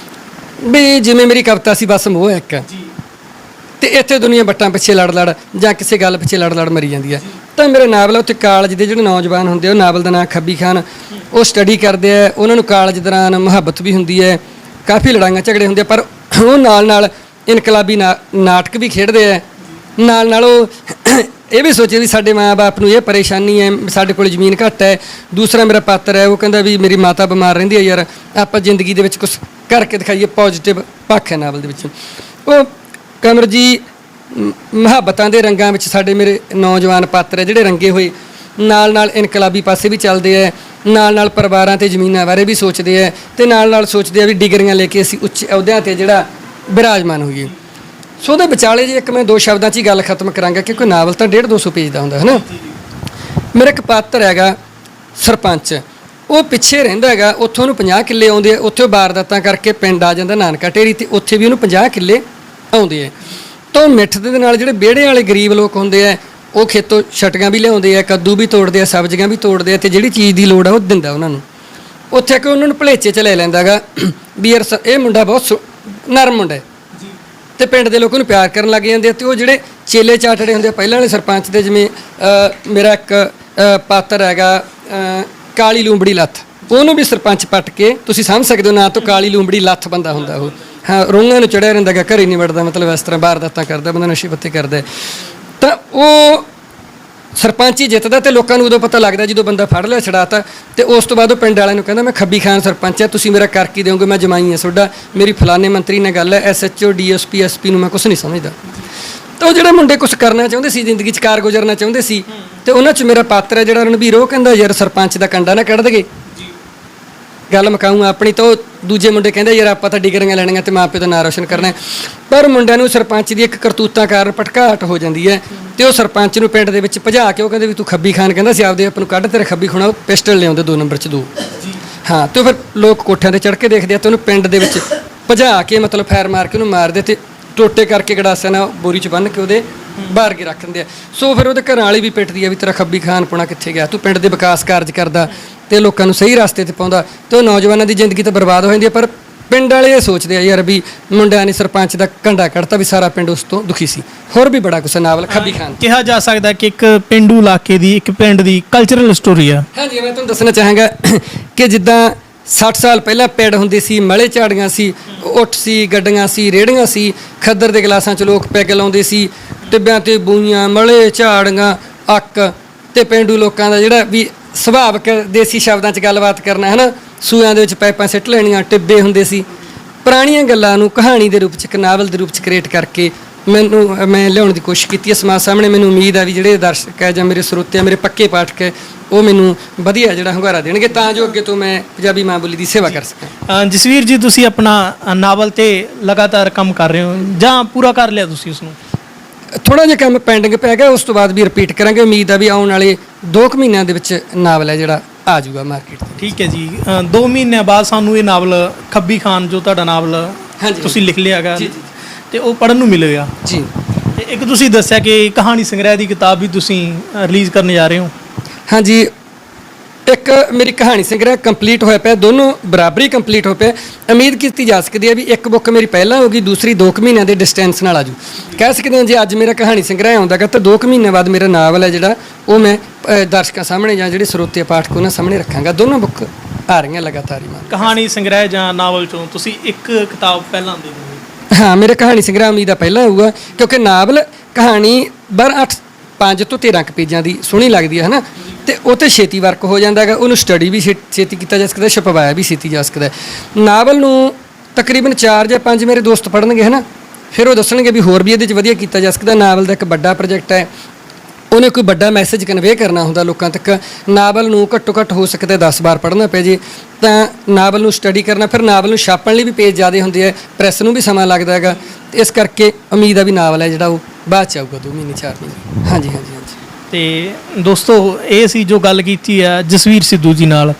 ਵੀ ਜਿਵੇਂ ਮੇਰੀ ਕਵਿਤਾ ਸੀ ਬਸ ਮੋਹ ਇੱਕ, ਤੇ ਇੱਥੇ ਦੁਨੀਆ ਬੱਟਾਂ ਪਿੱਛੇ ਲੜ ਜਾਂ ਕਿਸੇ ਗੱਲ ਪਿੱਛੇ ਲੜ ਮਰੀ ਜਾਂਦੀ ਹੈ, ਤਾਂ ਮੇਰੇ ਨਾਵਲ ਉੱਥੇ ਕਾਲਜ ਦੇ ਜਿਹੜੇ ਨੌਜਵਾਨ ਹੁੰਦੇ, ਉਹ ਨਾਵਲ ਦਾ ਨਾਂ ਖੱਬੀ ਖਾਨ, ਉਹ ਸਟੱਡੀ ਕਰਦੇ ਆ, ਉਹਨਾਂ ਨੂੰ ਕਾਲਜ ਦੌਰਾਨ ਮੁਹੱਬਤ ਵੀ ਹੁੰਦੀ ਹੈ, ਕਾਫੀ ਲੜਾਈਆਂ ਝਗੜੇ ਹੁੰਦੇ, ਪਰ ਉਹ ਨਾਲ ਇਨਕਲਾਬੀ ਨਾਟਕ ਵੀ ਖੇਡਦੇ ਆ, ਨਾਲ ਉਹ ਇਹ ਵੀ ਸੋਚੇ ਵੀ ਸਾਡੇ ਮਾਂ-ਬਾਪ ਨੂੰ ਇਹ ਪਰੇਸ਼ਾਨੀ ਹੈ, ਸਾਡੇ ਕੋਲ ਜ਼ਮੀਨ ਘੱਟ ਹੈ। ਦੂਸਰਾ ਮੇਰਾ ਪਾਤਰ ਹੈ, ਉਹ ਕਹਿੰਦਾ ਵੀ ਮੇਰੀ ਮਾਤਾ ਬਿਮਾਰ ਰਹਿੰਦੀ ਹੈ, ਯਾਰ ਆਪਾਂ ਜ਼ਿੰਦਗੀ ਦੇ ਵਿੱਚ ਕੁਝ ਕਰਕੇ ਦਿਖਾਈਏ, ਪੋਜ਼ਿਟਿਵ ਪੱਖ ਹੈ ਨਾਵਲ ਦੇ ਵਿੱਚ। ਉਹ ਕਮਰ ਜੀ ਮੁਹੱਬਤਾਂ ਦੇ ਰੰਗਾਂ ਵਿੱਚ ਸਾਡੇ ਮੇਰੇ ਨੌਜਵਾਨ ਪਾਤਰ ਹੈ ਜਿਹੜੇ ਰੰਗੇ ਹੋਏ, ਨਾਲ ਨਾਲ ਇਨਕਲਾਬੀ ਪਾਸੇ ਵੀ ਚੱਲਦੇ ਹੈ, ਨਾਲ ਨਾਲ ਪਰਿਵਾਰਾਂ ਤੇ ਜ਼ਮੀਨਾਂ ਬਾਰੇ ਵੀ ਸੋਚਦੇ ਹੈ, ਤੇ ਨਾਲ ਨਾਲ ਸੋਚਦੇ ਆ ਵੀ ਡਿਗਰੀਆਂ ਲੈ ਕੇ ਅਸੀਂ ਉੱਚ ਅਹੁਦਿਆਂ ਤੇ ਜਿਹੜਾ ਬਿਰਾਜਮਾਨ ਹੋਈਏ। ਸੋ ਉਹਦੇ ਵਿਚਾਲੇ ਜੇ ਇੱਕ ਮੈਂ 2 ਸ਼ਬਦਾਂ 'ਚ ਹੀ ਗੱਲ ਖਤਮ ਕਰਾਂਗਾ, ਕਿਉਂਕਿ ਨਾਵਲ ਤਾਂ 150-200 ਪੇਜ ਦਾ ਹੁੰਦਾ ਹੈ ਨਾ। ਮੇਰਾ ਇੱਕ ਪਾਤਰ ਹੈਗਾ ਸਰਪੰਚ, ਉਹ ਪਿੱਛੇ ਰਹਿੰਦਾ ਹੈਗਾ, ਉੱਥੋਂ ਉਹਨੂੰ 50 ਕਿੱਲੇ ਆਉਂਦੇ ਆ, ਉੱਥੇ ਵਾਰਦਾਤਾਂ ਕਰਕੇ ਪਿੰਡ ਆ ਜਾਂਦਾ ਨਾਨਕਾ ਢੇਰੀ, ਤੇ ਉੱਥੇ ਵੀ ਉਹਨੂੰ 50 ਕਿੱਲੇ ਆਉਂਦੇ ਆ। ਤਾਂ ਮਿੱਠ ਦੇ ਨਾਲ ਜਿਹੜੇ ਵਿਹੜੇ ਵਾਲੇ ਗਰੀਬ ਲੋਕ ਹੁੰਦੇ ਆ, ਉਹ ਖੇਤੋਂ ਛਟੀਆਂ ਵੀ ਲਿਆਉਂਦੇ ਆ, ਕੱਦੂ ਵੀ ਤੋੜਦੇ ਆ, ਸਬਜ਼ੀਆਂ ਵੀ ਤੋੜਦੇ ਆ, ਤੇ ਜਿਹੜੀ ਚੀਜ਼ ਦੀ ਲੋੜ ਆ ਉਹ ਦਿੰਦਾ ਉਹਨਾਂ ਨੂੰ। ਉੱਥੇ ਕਿ ਉਹਨਾਂ ਨੂੰ ਭਲੇਚੇ 'ਚ ਲੈ ਲੈਂਦਾ ਗਾ ਵੀ ਯਾਰ ਇਹ ਮੁੰਡਾ ਬਹੁਤ ਨਰਮ ਮੁੰਡਾ ਹੈ, ਤੇ ਪਿੰਡ ਦੇ ਲੋਕਾਂ ਨੂੰ ਪਿਆਰ ਕਰਨ ਲੱਗ ਜਾਂਦੇ ਆ। ਤੇ ਉਹ ਜਿਹੜੇ ਚੇਲੇ ਚਾਟੜੇ ਹੁੰਦੇ ਆ ਪਹਿਲਾਂ ਵਾਲੇ ਸਰਪੰਚ ਦੇ, ਜਿਵੇਂ ਮੇਰਾ ਇੱਕ ਪਾਤਰ ਹੈਗਾ ਕਾਲੀ ਲੂੰਬੜੀ ਲੱਥ, ਉਹਨੂੰ ਵੀ ਸਰਪੰਚ ਪੱਟ ਕੇ, ਤੁਸੀਂ ਸਮਝ ਸਕਦੇ ਹੋ ਨਾਂ ਤੋਂ ਕਾਲੀ ਲੂੰਬੜੀ ਲੱਥ ਬੰਦਾ ਹੁੰਦਾ ਉਹ। ਹਾਂ, ਰੋਂਗਾਂ ਨੂੰ ਚੜਿਆ ਰਹਿੰਦਾ ਗਾ, ਘਰੇ ਨਹੀਂ ਵੜਦਾ, ਮਤਲਬ ਇਸ ਤਰ੍ਹਾਂ ਵਾਰਦਾਤਾਂ ਕਰਦਾ ਬੰਦਾ, ਨਸ਼ੇ ਪੱਤੇ ਕਰਦਾ। ਤਾਂ ਉਹ ਸਰਪੰਚ ਹੀ ਜਿੱਤਦਾ, ਤੇ ਲੋਕਾਂ ਨੂੰ ਉਦੋਂ ਪਤਾ ਲੱਗਦਾ ਜਦੋਂ ਬੰਦਾ ਫੜ ਲਿਆ, ਛੜਾਤਾ। ਤੇ ਉਸ ਤੋਂ ਬਾਅਦ ਉਹ ਪਿੰਡ ਵਾਲਿਆਂ ਨੂੰ ਕਹਿੰਦਾ ਮੈਂ ਖੱਬੀ ਖਾਨ ਸਰਪੰਚ ਹੈ, ਤੁਸੀਂ ਮੇਰਾ ਕਰ ਕੀ ਦਿਓਗੇ, ਮੈਂ ਜਮਾਈ ਹਾਂ ਤੁਹਾਡਾ, ਮੇਰੀ ਫਲਾਣੇ ਮੰਤਰੀ ਨਾਲ ਗੱਲ ਹੈ, SHO DSP SP ਨੂੰ ਮੈਂ ਕੁਛ ਨਹੀਂ ਸਮਝਦਾ। ਤਾਂ ਉਹ ਜਿਹੜੇ ਮੁੰਡੇ ਕੁਛ ਕਰਨਾ ਚਾਹੁੰਦੇ ਸੀ, ਜ਼ਿੰਦਗੀ 'ਚ ਕਾਰ ਗੁਜ਼ਰਨਾ ਚਾਹੁੰਦੇ ਸੀ, ਤੇ ਉਹਨਾਂ 'ਚ ਮੇਰਾ ਪਾਤਰ ਹੈ ਜਿਹੜਾ ਰਣਵੀਰ, ਉਹ ਕਹਿੰਦਾ ਯਾਰ ਸਰਪੰਚ ਦਾ ਕੰਡਾ ਨਾ ਕੱਢ ਦਗੇ, ਗੱਲ ਮੁਕਾਊਂ ਆਪਣੀ। ਤਾਂ ਉਹ ਦੂਜੇ ਮੁੰਡੇ ਕਹਿੰਦੇ ਯਾਰ ਆਪਾਂ ਤਾਂ ਡਿਗਰੀਆਂ ਲੈਣੀਆਂ ਤੇ ਮਾਂ ਪਿਓ ਦਾ ਨਾਂ ਰੋਸ਼ਨ ਕਰਨਾ। ਪਰ ਮੁੰਡਿਆਂ ਨੂੰ ਸਰਪੰਚ ਦੀ ਇੱਕ ਕਰਤੂਤਾਂ ਕਾਰਨ ਭਟਕਾਹਟ ਹੋ ਜਾਂਦੀ ਹੈ, ਤੇ ਉਹ ਸਰਪੰਚ ਨੂੰ ਪਿੰਡ ਦੇ ਵਿੱਚ ਭਜਾ ਕੇ ਉਹ ਕਹਿੰਦੇ ਵੀ ਤੂੰ ਖੱਬੀ ਖਾਨ ਕਹਿੰਦਾ ਸੀ ਆਪਦੇ ਆਪ ਨੂੰ ਕੱਢ, ਤੇਰੇ ਖੱਬੀ ਖੁਣਾ, ਉਹ ਪਿਸਟਲ ਲਿਆਉਂਦੇ 2 ਨੰਬਰ 'ਚ 2। ਹਾਂ, ਤੇ ਫਿਰ ਲੋਕ ਕੋਠਿਆਂ ਤੇ ਚੜ੍ਹ ਕੇ ਦੇਖਦੇ ਆ, ਤੇ ਉਹਨੂੰ ਪਿੰਡ ਦੇ ਵਿੱਚ ਭਜਾ ਕੇ ਮਤਲਬ ਫੈਰ ਮਾਰ ਕੇ ਉਹਨੂੰ ਮਾਰਦੇ, ਤੇ ਟੋਟੇ ਕਰਕੇ ਗੜਾਸਿਆਂ ਨਾਲ ਬੋਰੀ 'ਚ ਬੰਨ੍ਹ ਕੇ ਉਹਦੇ ਬਾਹਰ ਕੇ ਰੱਖ ਦਿੰਦੇ ਆ। ਸੋ ਫਿਰ ਉਹਦੇ ਘਰਾਂ ਵਾਲੀ ਵੀ ਪਿੱਟਦੀ ਆ ਵੀ ਤੇਰਾ ਖੱਬੀ ਖਾਨ ਪੁਣਾ ਕਿੱਥੇ ਗਿਆ, ਤੂੰ ਪਿੰਡ ਦੇ ਵਿਕਾਸ ਕਾਰਜ ਕਰਦਾ ਤੇ ਲੋਕਾਂ ਨੂੰ ਸਹੀ ਰਸਤੇ ਤੇ ਪਾਉਂਦਾ, ਤੇ ਉਹ ਨੌਜਵਾਨਾਂ ਦੀ ਜ਼ਿੰਦਗੀ ਤਾਂ ਬਰਬਾਦ ਹੋ ਜਾਂਦੀ ਹੈ। ਪਰ ਪਿੰਡ ਵਾਲੇ ਇਹ ਸੋਚਦੇ ਆ ਯਾਰ ਵੀ ਮੁੰਡਿਆਂ ਨੇ ਸਰਪੰਚ ਦਾ ਕੰਡਾ ਕੱਢਤਾ, ਵੀ ਸਾਰਾ ਪਿੰਡ ਉਸ ਤੋਂ ਦੁਖੀ ਸੀ। ਹੋਰ ਵੀ ਬੜਾ ਕੁਛ ਨਾਵਲ ਖੱਬੀ ਖਾਨ ਕਿਹਾ ਜਾ ਸਕਦਾ ਕਿ ਇੱਕ ਪਿੰਡੂ ਇਲਾਕੇ ਦੀ, ਇੱਕ ਪਿੰਡ ਦੀ ਕਲਚਰਲ ਸਟੋਰੀ ਆ। ਹਾਂਜੀ, ਮੈਂ ਤੁਹਾਨੂੰ ਦੱਸਣਾ ਚਾਹਾਂਗਾ ਕਿ ਜਿੱਦਾਂ 60 ਸਾਲ ਪਹਿਲਾਂ ਪਿੰਡ ਹੁੰਦੇ ਸੀ, ਮਲੇ ਝਾੜੀਆਂ ਸੀ, ਉੱਠ ਸੀ, ਗੱਡੀਆਂ ਸੀ, ਰੇਹੜੀਆਂ ਸੀ, ਖੱਦਰ ਦੇ ਗਲਾਸਾਂ 'ਚ ਲੋਕ ਪੈਗ ਲਾਉਂਦੇ ਸੀ, ਟਿੱਬਿਆਂ ਤੇ ਬੂਈਆਂ, ਮਲੇ ਝਾੜੀਆਂ, ਅੱਕ, ਤੇ ਪਿੰਡੂ ਲੋਕਾਂ ਦਾ ਜਿਹੜਾ ਵੀ ਸੁਭਾਵਿਕ ਦੇਸੀ ਸ਼ਬਦਾਂ 'ਚ ਗੱਲਬਾਤ ਕਰਨਾ ਹੈ ਨਾ, ਸੂਆਂ ਦੇ ਵਿੱਚ ਪਾਈਪਾਂ ਸਿੱਟ ਲੈਣੀਆਂ, ਟਿੱਬੇ ਹੁੰਦੇ ਸੀ। ਪੁਰਾਣੀਆਂ ਗੱਲਾਂ ਨੂੰ ਕਹਾਣੀ ਦੇ ਰੂਪ 'ਚ, ਇੱਕ ਨਾਵਲ ਦੇ ਰੂਪ 'ਚ ਕ੍ਰੀਏਟ ਕਰਕੇ ਮੈਂ ਲਿਆਉਣ ਦੀ ਕੋਸ਼ਿਸ਼ ਕੀਤੀ ਹੈ ਸਮਾਜ ਸਾਹਮਣੇ। ਮੈਨੂੰ ਉਮੀਦ ਆ ਵੀ ਜਿਹੜੇ ਦਰਸ਼ਕ ਹੈ ਜਾਂ ਮੇਰੇ ਸਰੋਤੇ, ਮੇਰੇ ਪੱਕੇ ਪਾਠਕ ਹੈ, ਉਹ ਮੈਨੂੰ ਵਧੀਆ ਜਿਹੜਾ ਹੁੰਗਾਰਾ ਦੇਣਗੇ, ਤਾਂ ਜੋ ਅੱਗੇ ਤੋਂ ਮੈਂ ਪੰਜਾਬੀ ਮਾਂ ਬੋਲੀ ਦੀ ਸੇਵਾ ਕਰ ਸਕਾਂ। ਜਸਵੀਰ ਜੀ, ਤੁਸੀਂ ਆਪਣਾ ਨਾਵਲ ਤੇ ਲਗਾਤਾਰ ਕੰਮ ਕਰ ਰਹੇ ਹੋ ਜਾਂ ਪੂਰਾ ਕਰ ਲਿਆ ਤੁਸੀਂ ਉਸਨੂੰ? ਥੋੜਾ ਜਿਹਾ ਕੰਮ ਪੈਂਡਿੰਗ ਪੈ ਗਿਆ, ਉਸ ਤੋਂ ਬਾਅਦ ਵੀ ਰਿਪੀਟ ਕਰਾਂਗੇ। ਉਮੀਦ ਆ ਵੀ ਆਉਣ ਵਾਲੇ 2 ਮਹੀਨਿਆਂ ਦੇ ਵਿੱਚ ਨਾਵਲ ਹੈ ਜਿਹੜਾ ਆ ਜਾਊਗਾ ਮਾਰਕੀਟ ਤੇ। ਠੀਕ ਹੈ ਜੀ, 2 ਮਹੀਨਿਆਂ ਬਾਅਦ ਸਾਨੂੰ ਇਹ ਨਾਵਲ ਖੱਬੀ ਖਾਨ, ਜੋ ਤੁਹਾਡਾ ਨਾਵਲ ਤੁਸੀਂ ਲਿਖ ਲਿਆ ਹੈਗਾ, ਤੇ ਉਹ ਪੜ੍ਹਨ ਨੂੰ ਮਿਲੇਗਾ ਜੀ। ਤੇ ਇੱਕ ਤੁਸੀਂ ਦੱਸਿਆ ਕਿ ਕਹਾਣੀ ਸੰਗ੍ਰਹਿ ਦੀ ਕਿਤਾਬ ਵੀ ਤੁਸੀਂ ਰਿਲੀਜ਼ ਕਰਨ ਜਾ ਰਹੇ ਹੋ। ਹਾਂਜੀ, ਇੱਕ ਮੇਰੀ ਕਹਾਣੀ ਸੰਗ੍ਰਹਿ ਕੰਪਲੀਟ ਹੋਇਆ ਪਿਆ, ਦੋਨੋਂ ਬਰਾਬਰੀ ਕੰਪਲੀਟ ਹੋ ਪਿਆ। ਉਮੀਦ ਕੀਤੀ ਜਾ ਸਕਦੀ ਹੈ ਵੀ ਇੱਕ ਬੁੱਕ ਮੇਰੀ ਪਹਿਲਾਂ ਹੋਗੀ, ਦੂਸਰੀ 2 ਮਹੀਨਿਆਂ ਦੇ ਡਿਸਟੈਂਸ ਨਾਲ ਆਜੂ। ਕਹਿ ਸਕਦੇ ਹਾਂ ਜੇ ਅੱਜ ਮੇਰਾ ਕਹਾਣੀ ਸੰਗ੍ਰਹਿ ਆਉਂਦਾ ਗਾ, ਤਾਂ 2 ਮਹੀਨਿਆਂ ਬਾਅਦ ਮੇਰਾ ਨਾਵਲ ਹੈ ਜਿਹੜਾ ਉਹ ਮੈਂ ਦਰਸ਼ਕਾਂ ਸਾਹਮਣੇ ਜਾਂ ਜਿਹੜੇ ਸਰੋਤੇ ਪਾਠਕ ਉਹਨਾਂ ਸਾਹਮਣੇ ਰੱਖਾਂਗਾ। ਦੋਨੋਂ ਬੁੱਕ ਆ ਰਹੀਆਂ ਲਗਾਤਾਰ ਹੀ। ਕਹਾਣੀ ਸੰਗ੍ਰਹਿ ਜਾਂ ਨਾਵਲ ਚੋਂ ਤੁਸੀਂ ਇੱਕ ਕਿਤਾਬ ਪਹਿਲਾਂ ਦੇ ਦਿਓ? ਹਾਂ, ਮੇਰੇ ਕਹਾਣੀ ਸੰਗ੍ਰਹਿ ਉਮੀਦ ਆ ਪਹਿਲਾਂ ਆਊਗਾ, ਕਿਉਂਕਿ ਨਾਵਲ ਕਹਾਣੀ 5 ਤੋਂ 13 ਪੇਜਾਂ ਦੀ ਸੋਹਣੀ ਲੱਗਦੀ ਹੈ ਨਾ, ਤੇ ਉਹ ਤੇ ਛੇਤੀ ਵਰਕ ਹੋ ਜਾਂਦਾ ਹੈਗਾ, ਉਹਨੂੰ ਸਟੱਡੀ ਵੀ ਛੇਤੀ ਕੀਤਾ ਜਾ ਸਕਦਾ, ਛਪਵਾਇਆ ਵੀ ਛੇਤੀ ਜਾ ਸਕਦਾ। ਨਾਵਲ ਨੂੰ ਤਕਰੀਬਨ 4 ਜਾਂ 5 ਮੇਰੇ ਦੋਸਤ ਪੜ੍ਹਨਗੇ ਹੈ ਨਾ, ਫਿਰ ਉਹ ਦੱਸਣਗੇ ਵੀ ਹੋਰ ਵੀ ਇਹਦੇ 'ਚ ਵਧੀਆ ਕੀਤਾ ਜਾ ਸਕਦਾ। ਨਾਵਲ ਦਾ ਇੱਕ ਵੱਡਾ ਪ੍ਰੋਜੈਕਟ ਹੈ, ਉਹਨੇ ਕੋਈ ਵੱਡਾ ਮੈਸੇਜ ਕਨਵੇ ਕਰਨਾ ਹੁੰਦਾ ਲੋਕਾਂ ਤੱਕ। ਨਾਵਲ ਨੂੰ ਘੱਟੋ ਘੱਟ ਹੋ ਸਕਦਾ 10 ਵਾਰ ਪੜ੍ਹਨਾ ਪੈ ਜੇ, ਤਾਂ ਨਾਵਲ ਨੂੰ ਸਟੱਡੀ ਕਰਨਾ, ਫਿਰ ਨਾਵਲ ਨੂੰ ਛਾਪਣ ਲਈ ਵੀ ਪੇਜ ਜ਼ਿਆਦਾ ਹੁੰਦੇ ਆ, ਪ੍ਰੈਸ ਨੂੰ ਵੀ ਸਮਾਂ ਲੱਗਦਾ ਹੈਗਾ। ਇਸ ਕਰਕੇ ਉਮੀਦ ਆ ਵੀ ਨਾਵਲ ਹੈ ਜਿਹੜਾ ਉਹ ਬਾਅਦ 'ਚ ਆਊਗਾ 2 ਮਹੀਨੇ 4 ਮਹੀਨੇ। ਹਾਂਜੀ ਹਾਂਜੀ ਹਾਂਜੀ। ਤੇ ਦੋਸਤੋ, ਇਹ ਸੀ ਜੋ ਗੱਲ ਕੀਤੀ ਆ ਜਸਵੀਰ ਸਿੱਧੂ ਜੀ ਨਾਲ।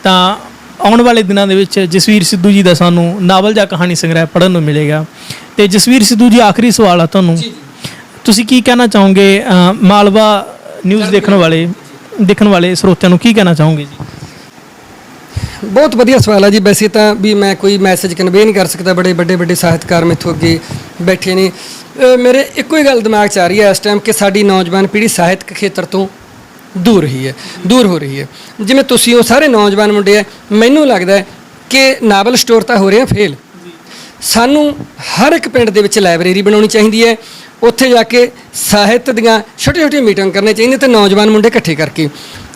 ਤਾਂ ਆਉਣ ਵਾਲੇ ਦਿਨਾਂ ਦੇ ਵਿੱਚ ਜਸਵੀਰ ਸਿੱਧੂ ਜੀ ਦਾ ਸਾਨੂੰ ਨਾਵਲ ਜਾਂ ਕਹਾਣੀ ਸੰਗ੍ਰਹਿ ਪੜ੍ਹਨ ਨੂੰ ਮਿਲੇਗਾ। ਤੇ ਜਸਵੀਰ ਸਿੱਧੂ ਜੀ, ਆਖਰੀ ਸਵਾਲ ਆ ਤੁਹਾਨੂੰ, ਤੁਸੀਂ ਕੀ ਕਹਿਣਾ ਚਾਹੋਗੇ ਮਾਲਵਾ ਨਿਊਜ਼ ਦੇਖਣ ਵਾਲੇ ਸਰੋਤਿਆਂ ਨੂੰ ਕੀ ਕਹਿਣਾ ਚਾਹੋਗੇ ਜੀ? ਬਹੁਤ ਵਧੀਆ ਸਵਾਲ ਹੈ ਜੀ। ਵੈਸੇ ਤਾਂ ਵੀ ਮੈਂ ਕੋਈ ਮੈਸੇਜ ਕਨਵੇ ਨਹੀਂ ਕਰ ਸਕਦਾ, ਬੜੇ ਵੱਡੇ ਸਾਹਿਤਕਾਰ ਮੈਥੋਂ ਅੱਗੇ ਬੈਠੇ ਨੇ। ਮੇਰੇ ਇੱਕੋ ਹੀ ਗੱਲ ਦਿਮਾਗ 'ਚ ਆ ਰਹੀ ਹੈ ਇਸ ਟਾਈਮ ਕਿ ਸਾਡੀ ਨੌਜਵਾਨ ਪੀੜ੍ਹੀ ਸਾਹਿਤਕ ਖੇਤਰ ਤੋਂ ਦੂਰ ਹੋ ਰਹੀ ਹੈ। ਜਿਵੇਂ ਤੁਸੀਂ ਉਹ ਸਾਰੇ ਨੌਜਵਾਨ ਮੁੰਡੇ ਆ, ਮੈਨੂੰ ਲੱਗਦਾ ਹੈ ਕਿ ਨਾਵਲ ਸਟੋਰ ਤਾਂ ਹੋ ਰਹੇ ਆ ਫੇਲ। ਸਾਨੂੰ ਹਰ ਇੱਕ ਪਿੰਡ ਦੇ ਵਿੱਚ ਲਾਇਬ੍ਰੇਰੀ ਬਣਾਉਣੀ ਚਾਹੀਦੀ ਹੈ, ਉੱਥੇ ਜਾ ਕੇ ਸਾਹਿਤ ਦੀਆਂ ਛੋਟੀਆਂ ਮੀਟਿੰਗ ਕਰਨੀਆਂ ਚਾਹੀਦੀਆਂ ਤੇ ਨੌਜਵਾਨ ਮੁੰਡੇ ਇਕੱਠੇ ਕਰਕੇ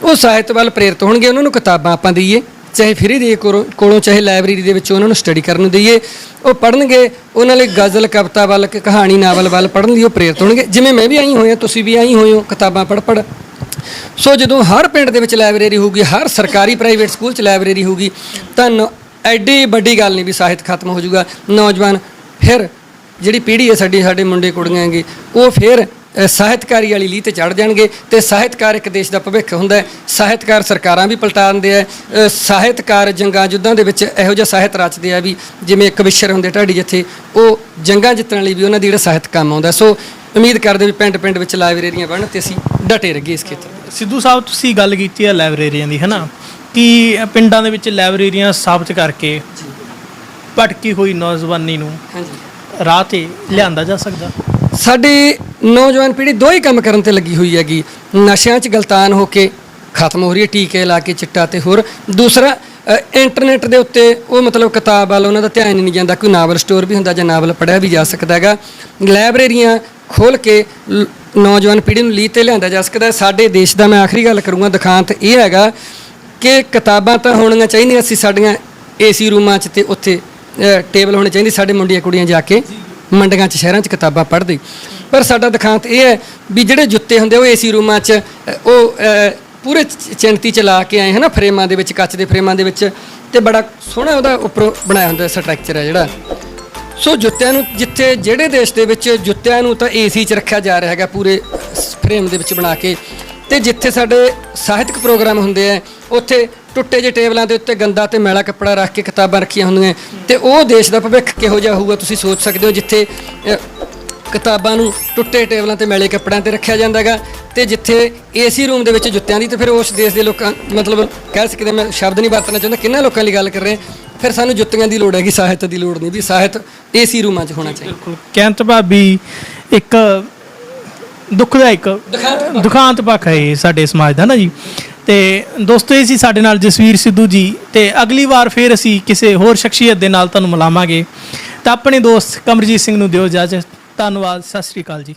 ਉਹ ਸਾਹਿਤ ਵੱਲ ਪ੍ਰੇਰਿਤ ਹੋਣਗੇ। ਉਹਨਾਂ ਨੂੰ ਕਿਤਾਬਾਂ ਆਪਾਂ ਦਈਏ, ਚਾਹੇ ਫ੍ਰੀ ਦੇ ਕੋਲੋਂ, ਚਾਹੇ ਲਾਇਬ੍ਰੇਰੀ ਦੇ ਵਿੱਚ ਉਹਨਾਂ ਨੂੰ ਸਟੱਡੀ ਕਰਨ ਨੂੰ ਦਈਏ। ਉਹ ਪੜ੍ਹਨਗੇ, ਉਹਨਾਂ ਲਈ ਗਜ਼ਲ ਕਵਿਤਾ ਵੱਲ ਕਿ ਕਹਾਣੀ ਨਾਵਲ ਵੱਲ ਪੜ੍ਹਨ ਲਈ ਉਹ ਪ੍ਰੇਰਿਤ ਹੋਣਗੇ। ਜਿਵੇਂ ਮੈਂ ਵੀ ਆਈ ਹੋਇਆ, ਤੁਸੀਂ ਵੀ ਆਈ ਹੋਏ ਹੋ ਕਿਤਾਬਾਂ ਪੜ੍ਹ। ਸੋ ਜਦੋਂ ਹਰ ਪਿੰਡ ਦੇ ਵਿੱਚ ਲਾਇਬ੍ਰੇਰੀ ਹੋਊਗੀ, ਹਰ ਸਰਕਾਰੀ ਪ੍ਰਾਈਵੇਟ ਸਕੂਲ 'ਚ ਲਾਇਬ੍ਰੇਰੀ ਹੋਊਗੀ, ਤਾਂ ਐਡੀ ਵੱਡੀ ਗੱਲ ਨਹੀਂ ਵੀ ਸਾਹਿਤ ਖਤਮ ਹੋ ਜਾਊਗਾ। ਨੌਜਵਾਨ ਫਿਰ ਜਿਹੜੀ ਪੀੜ੍ਹੀ ਹੈ ਸਾਡੇ ਮੁੰਡੇ ਕੁੜੀਆਂ ਹੈਗੇ, ਉਹ ਫਿਰ ਸਾਹਿਤਕਾਰੀ ਵਾਲੀ ਲੀਹ ਤੇ ਚੜ੍ਹ ਜਾਣਗੇ। ਤੇ ਸਾਹਿਤਕਾਰ ਇੱਕ ਦੇਸ਼ ਦਾ ਭਵਿੱਖ ਹੁੰਦਾ ਹੈ। ਸਾਹਿਤਕਾਰ ਸਰਕਾਰਾਂ ਵੀ ਪਲਟਾ ਦਿੰਦੇ ਆ। ਸਾਹਿਤਕਾਰ ਜੰਗਾਂ ਯੁੱਧਾਂ ਦੇ ਵਿੱਚ ਇਹੋ ਜਿਹਾ ਸਾਹਿਤ ਰਚਦੇ ਆ ਵੀ ਜਿਵੇਂ ਇੱਕ ਵਿਸ਼ਰ ਹੁੰਦੇ ਢਾਡੀ ਜਿੱਥੇ ਉਹ ਜੰਗਾਂ ਜਿੱਤਣ ਲਈ ਵੀ ਉਹਨਾਂ ਦੀ ਜਿਹੜਾ ਸਾਹਿਤ ਕੰਮ ਆਉਂਦਾ। ਸੋ ਉਮੀਦ ਕਰਦੇ ਵੀ ਪਿੰਡ ਵਿੱਚ ਲਾਇਬ੍ਰੇਰੀਆਂ ਬਣਨ ਤੇ ਅਸੀਂ ਡਟੇ ਰਹੀਏ ਇਸ ਖੇਤਰ। ਸਿੱਧੂ ਸਾਹਿਬ, ਤੁਸੀਂ ਗੱਲ ਕੀਤੀ ਹੈ ਲਾਇਬ੍ਰੇਰੀਆਂ ਦੀ, ਹੈ ਨਾ, ਕਿ ਪਿੰਡਾਂ ਦੇ ਵਿੱਚ ਲਾਇਬ੍ਰੇਰੀਆਂ ਸਥਾਪਿਤ ਕਰਕੇ ਭਟਕੀ ਹੋਈ ਨੌਜਵਾਨੀ ਨੂੰ ਰਾਹ ਤੇ ਲਿਆਂਦਾ ਜਾ ਸਕਦਾ। ਸਾਡੀ ਨੌਜਵਾਨ ਪੀੜ੍ਹੀ ਦੋ ਹੀ ਕੰਮ ਕਰਨ ਤੇ ਲੱਗੀ ਹੋਈ ਹੈਗੀ। ਨਸ਼ਿਆਂ 'ਚ ਗਲਤਾਨ ਹੋ ਕੇ ਖਤਮ ਹੋ ਰਹੀ ਹੈ, ਟੀਕੇ ਲਾ ਕੇ, ਚਿੱਟਾ ਤੇ ਹੋਰ। ਦੂਸਰਾ ਇੰਟਰਨੈਟ ਦੇ ਉੱਤੇ ਉਹ ਮਤਲਬ ਕਿਤਾਬ ਵੱਲ ਉਹਨਾਂ ਦਾ ਧਿਆਨ ਹੀ ਨਹੀਂ ਜਾਂਦਾ। ਕੋਈ ਨਾਵਲ ਸਟੋਰ ਵੀ ਹੁੰਦਾ ਜਾਂ ਨਾਵਲ ਪੜ੍ਹਿਆ ਵੀ ਜਾ ਸਕਦਾ ਹੈਗਾ। ਲਾਇਬ੍ਰੇਰੀਆਂ ਖੋਲ੍ਹ ਕੇ ਨੌਜਵਾਨ ਪੀੜ੍ਹੀ ਨੂੰ ਲੀਹ 'ਤੇ ਲਿਆਂਦਾ ਜਾ ਸਕਦਾ। ਸਾਡੇ ਦੇਸ਼ ਦਾ ਮੈਂ ਆਖਰੀ ਗੱਲ ਕਰੂੰਗਾ, ਦਿਖਾਂਤ ਇਹ ਹੈਗਾ ਕਿ ਕਿਤਾਬਾਂ ਤਾਂ ਹੋਣੀਆਂ ਚਾਹੀਦੀਆਂ ਸੀ ਸਾਡੀਆਂ ਏਸੀ ਰੂਮਾਂ 'ਚ, ਤੇ ਉੱਥੇ ਟੇਬਲ ਹੋਣੇ ਚਾਹੀਦੇ ਸਾਡੇ ਮੁੰਡਿਆਂ ਕੁੜੀਆਂ ਜਾ ਕੇ ਮੰਡੀਆਂ 'ਚ ਸ਼ਹਿਰਾਂ 'ਚ ਕਿਤਾਬਾਂ ਪੜ੍ਹਦੇ। ਪਰ ਸਾਡਾ ਦਿਖਾਂਤ ਇਹ ਹੈ ਵੀ ਜਿਹੜੇ ਜੁੱਤੇ ਹੁੰਦੇ ਉਹ ਏਸੀ ਰੂਮਾਂ 'ਚ ਉਹ ਪੂਰੇ ਚਿਣਤੀ 'ਚ ਲਾ ਕੇ ਆਏ ਹੈ ਨਾ, ਫਰੇਮਾਂ ਦੇ ਵਿੱਚ, ਕੱਚ ਦੇ ਫਰੇਮਾਂ ਦੇ ਵਿੱਚ, ਤੇ ਬੜਾ ਸੋਹਣਾ ਉਹਦਾ ਉੱਪਰੋਂ ਬਣਾਇਆ ਹੁੰਦਾ ਸਟਰਕਚਰ ਹੈ ਜਿਹੜਾ। ਸੋ ਜੁੱਤਿਆਂ ਨੂੰ ਜਿੱਥੇ ਜਿਹੜੇ ਦੇਸ਼ ਦੇ ਵਿੱਚ ਜੁੱਤਿਆਂ ਨੂੰ ਤਾਂ ਏਸੀ 'ਚ ਰੱਖਿਆ ਜਾ ਰਿਹਾ ਹੈਗਾ ਪੂਰੇ ਫਰੇਮ ਦੇ ਵਿੱਚ ਬਣਾ ਕੇ, ਤੇ ਜਿੱਥੇ ਸਾਡੇ ਸਾਹਿਤਕ ਪ੍ਰੋਗਰਾਮ ਹੁੰਦੇ ਆ ਉੱਥੇ ਟੁੱਟੇ ਜਿਹੇ ਟੇਬਲਾਂ ਦੇ ਉੱਤੇ ਗੰਦਾ ਤੇ ਮੈਲਾ ਕੱਪੜਾ ਰੱਖ ਕੇ ਕਿਤਾਬਾਂ ਰੱਖੀਆਂ ਹੁੰਦੀਆਂ। ਤੇ ਉਹ ਦੇਸ਼ ਦਾ ਭਵਿੱਖ ਕਿਹੋ ਜਿਹਾ ਹੋਊਗਾ ਤੁਸੀਂ ਸੋਚ ਸਕਦੇ ਹੋ, ਜਿੱਥੇ ਕਿਤਾਬਾਂ ਨੂੰ ਟੁੱਟੇ ਟੇਬਲਾਂ ਤੇ ਮੈਲੇ ਕੱਪੜਿਆਂ ਤੇ ਰੱਖਿਆ ਜਾਂਦਾ ਹੈਗਾ, ਤੇ ਜਿੱਥੇ ਏਸੀ ਰੂਮ ਦੇ ਵਿੱਚ ਜੁੱਤਿਆਂ ਦੀ। ਤੇ ਫਿਰ ਉਸ ਦੇਸ਼ ਦੇ ਲੋਕਾਂ, ਮਤਲਬ ਕਹਿ ਸਕਦੇ, ਮੈਂ ਸ਼ਬਦ ਨਹੀਂ ਵਰਤਣਾ ਚਾਹੁੰਦਾ, ਕਿੰਨਾ ਲੋਕਾਂ ਲਈ ਗੱਲ ਕਰ ਰਹੇ। ਫਿਰ ਸਾਨੂੰ ਜੁੱਤੀਆਂ ਦੀ ਲੋੜ ਹੈਗੀ, ਸਾਹਿਤ ਦੀ ਲੋੜ ਨਹੀਂ ਵੀ ਸਾਹਿਤ ਏਸੀ ਰੂਮਾਂ 'ਚ ਹੋਣਾ ਚਾਹੀਦਾ। ਬਿਲਕੁਲ ਕਹਿਣ ਤੋਂ ਭਾਵੀ ਇੱਕ ਦੁਖਦਾਇਕ ਦੁਖਾਂਤ ਪੱਖ ਹੈ ਸਾਡੇ ਸਮਾਜ ਦਾ ਨਾ ਜੀ। ਤੇ ਦੋਸਤੋ, ਇਹ ਸੀ ਸਾਡੇ ਨਾਲ ਜਸਵੀਰ ਸਿੱਧੂ ਜੀ। ਤੇ ਅਗਲੀ ਵਾਰ ਫਿਰ ਅਸੀਂ ਕਿਸੇ ਹੋਰ ਸ਼ਖਸੀਅਤ ਦੇ ਨਾਲ ਤੁਹਾਨੂੰ ਮਿਲਾਵਾਂਗੇ। ਤਾਂ ਆਪਣੇ ਦੋਸਤ ਕਮਰਜੀਤ ਸਿੰਘ ਨੂੰ ਦਿਓ ਇਜਾਜ਼ਤ। ਧੰਨਵਾਦ, ਸਤਿ ਸ਼੍ਰੀ ਅਕਾਲ ਜੀ।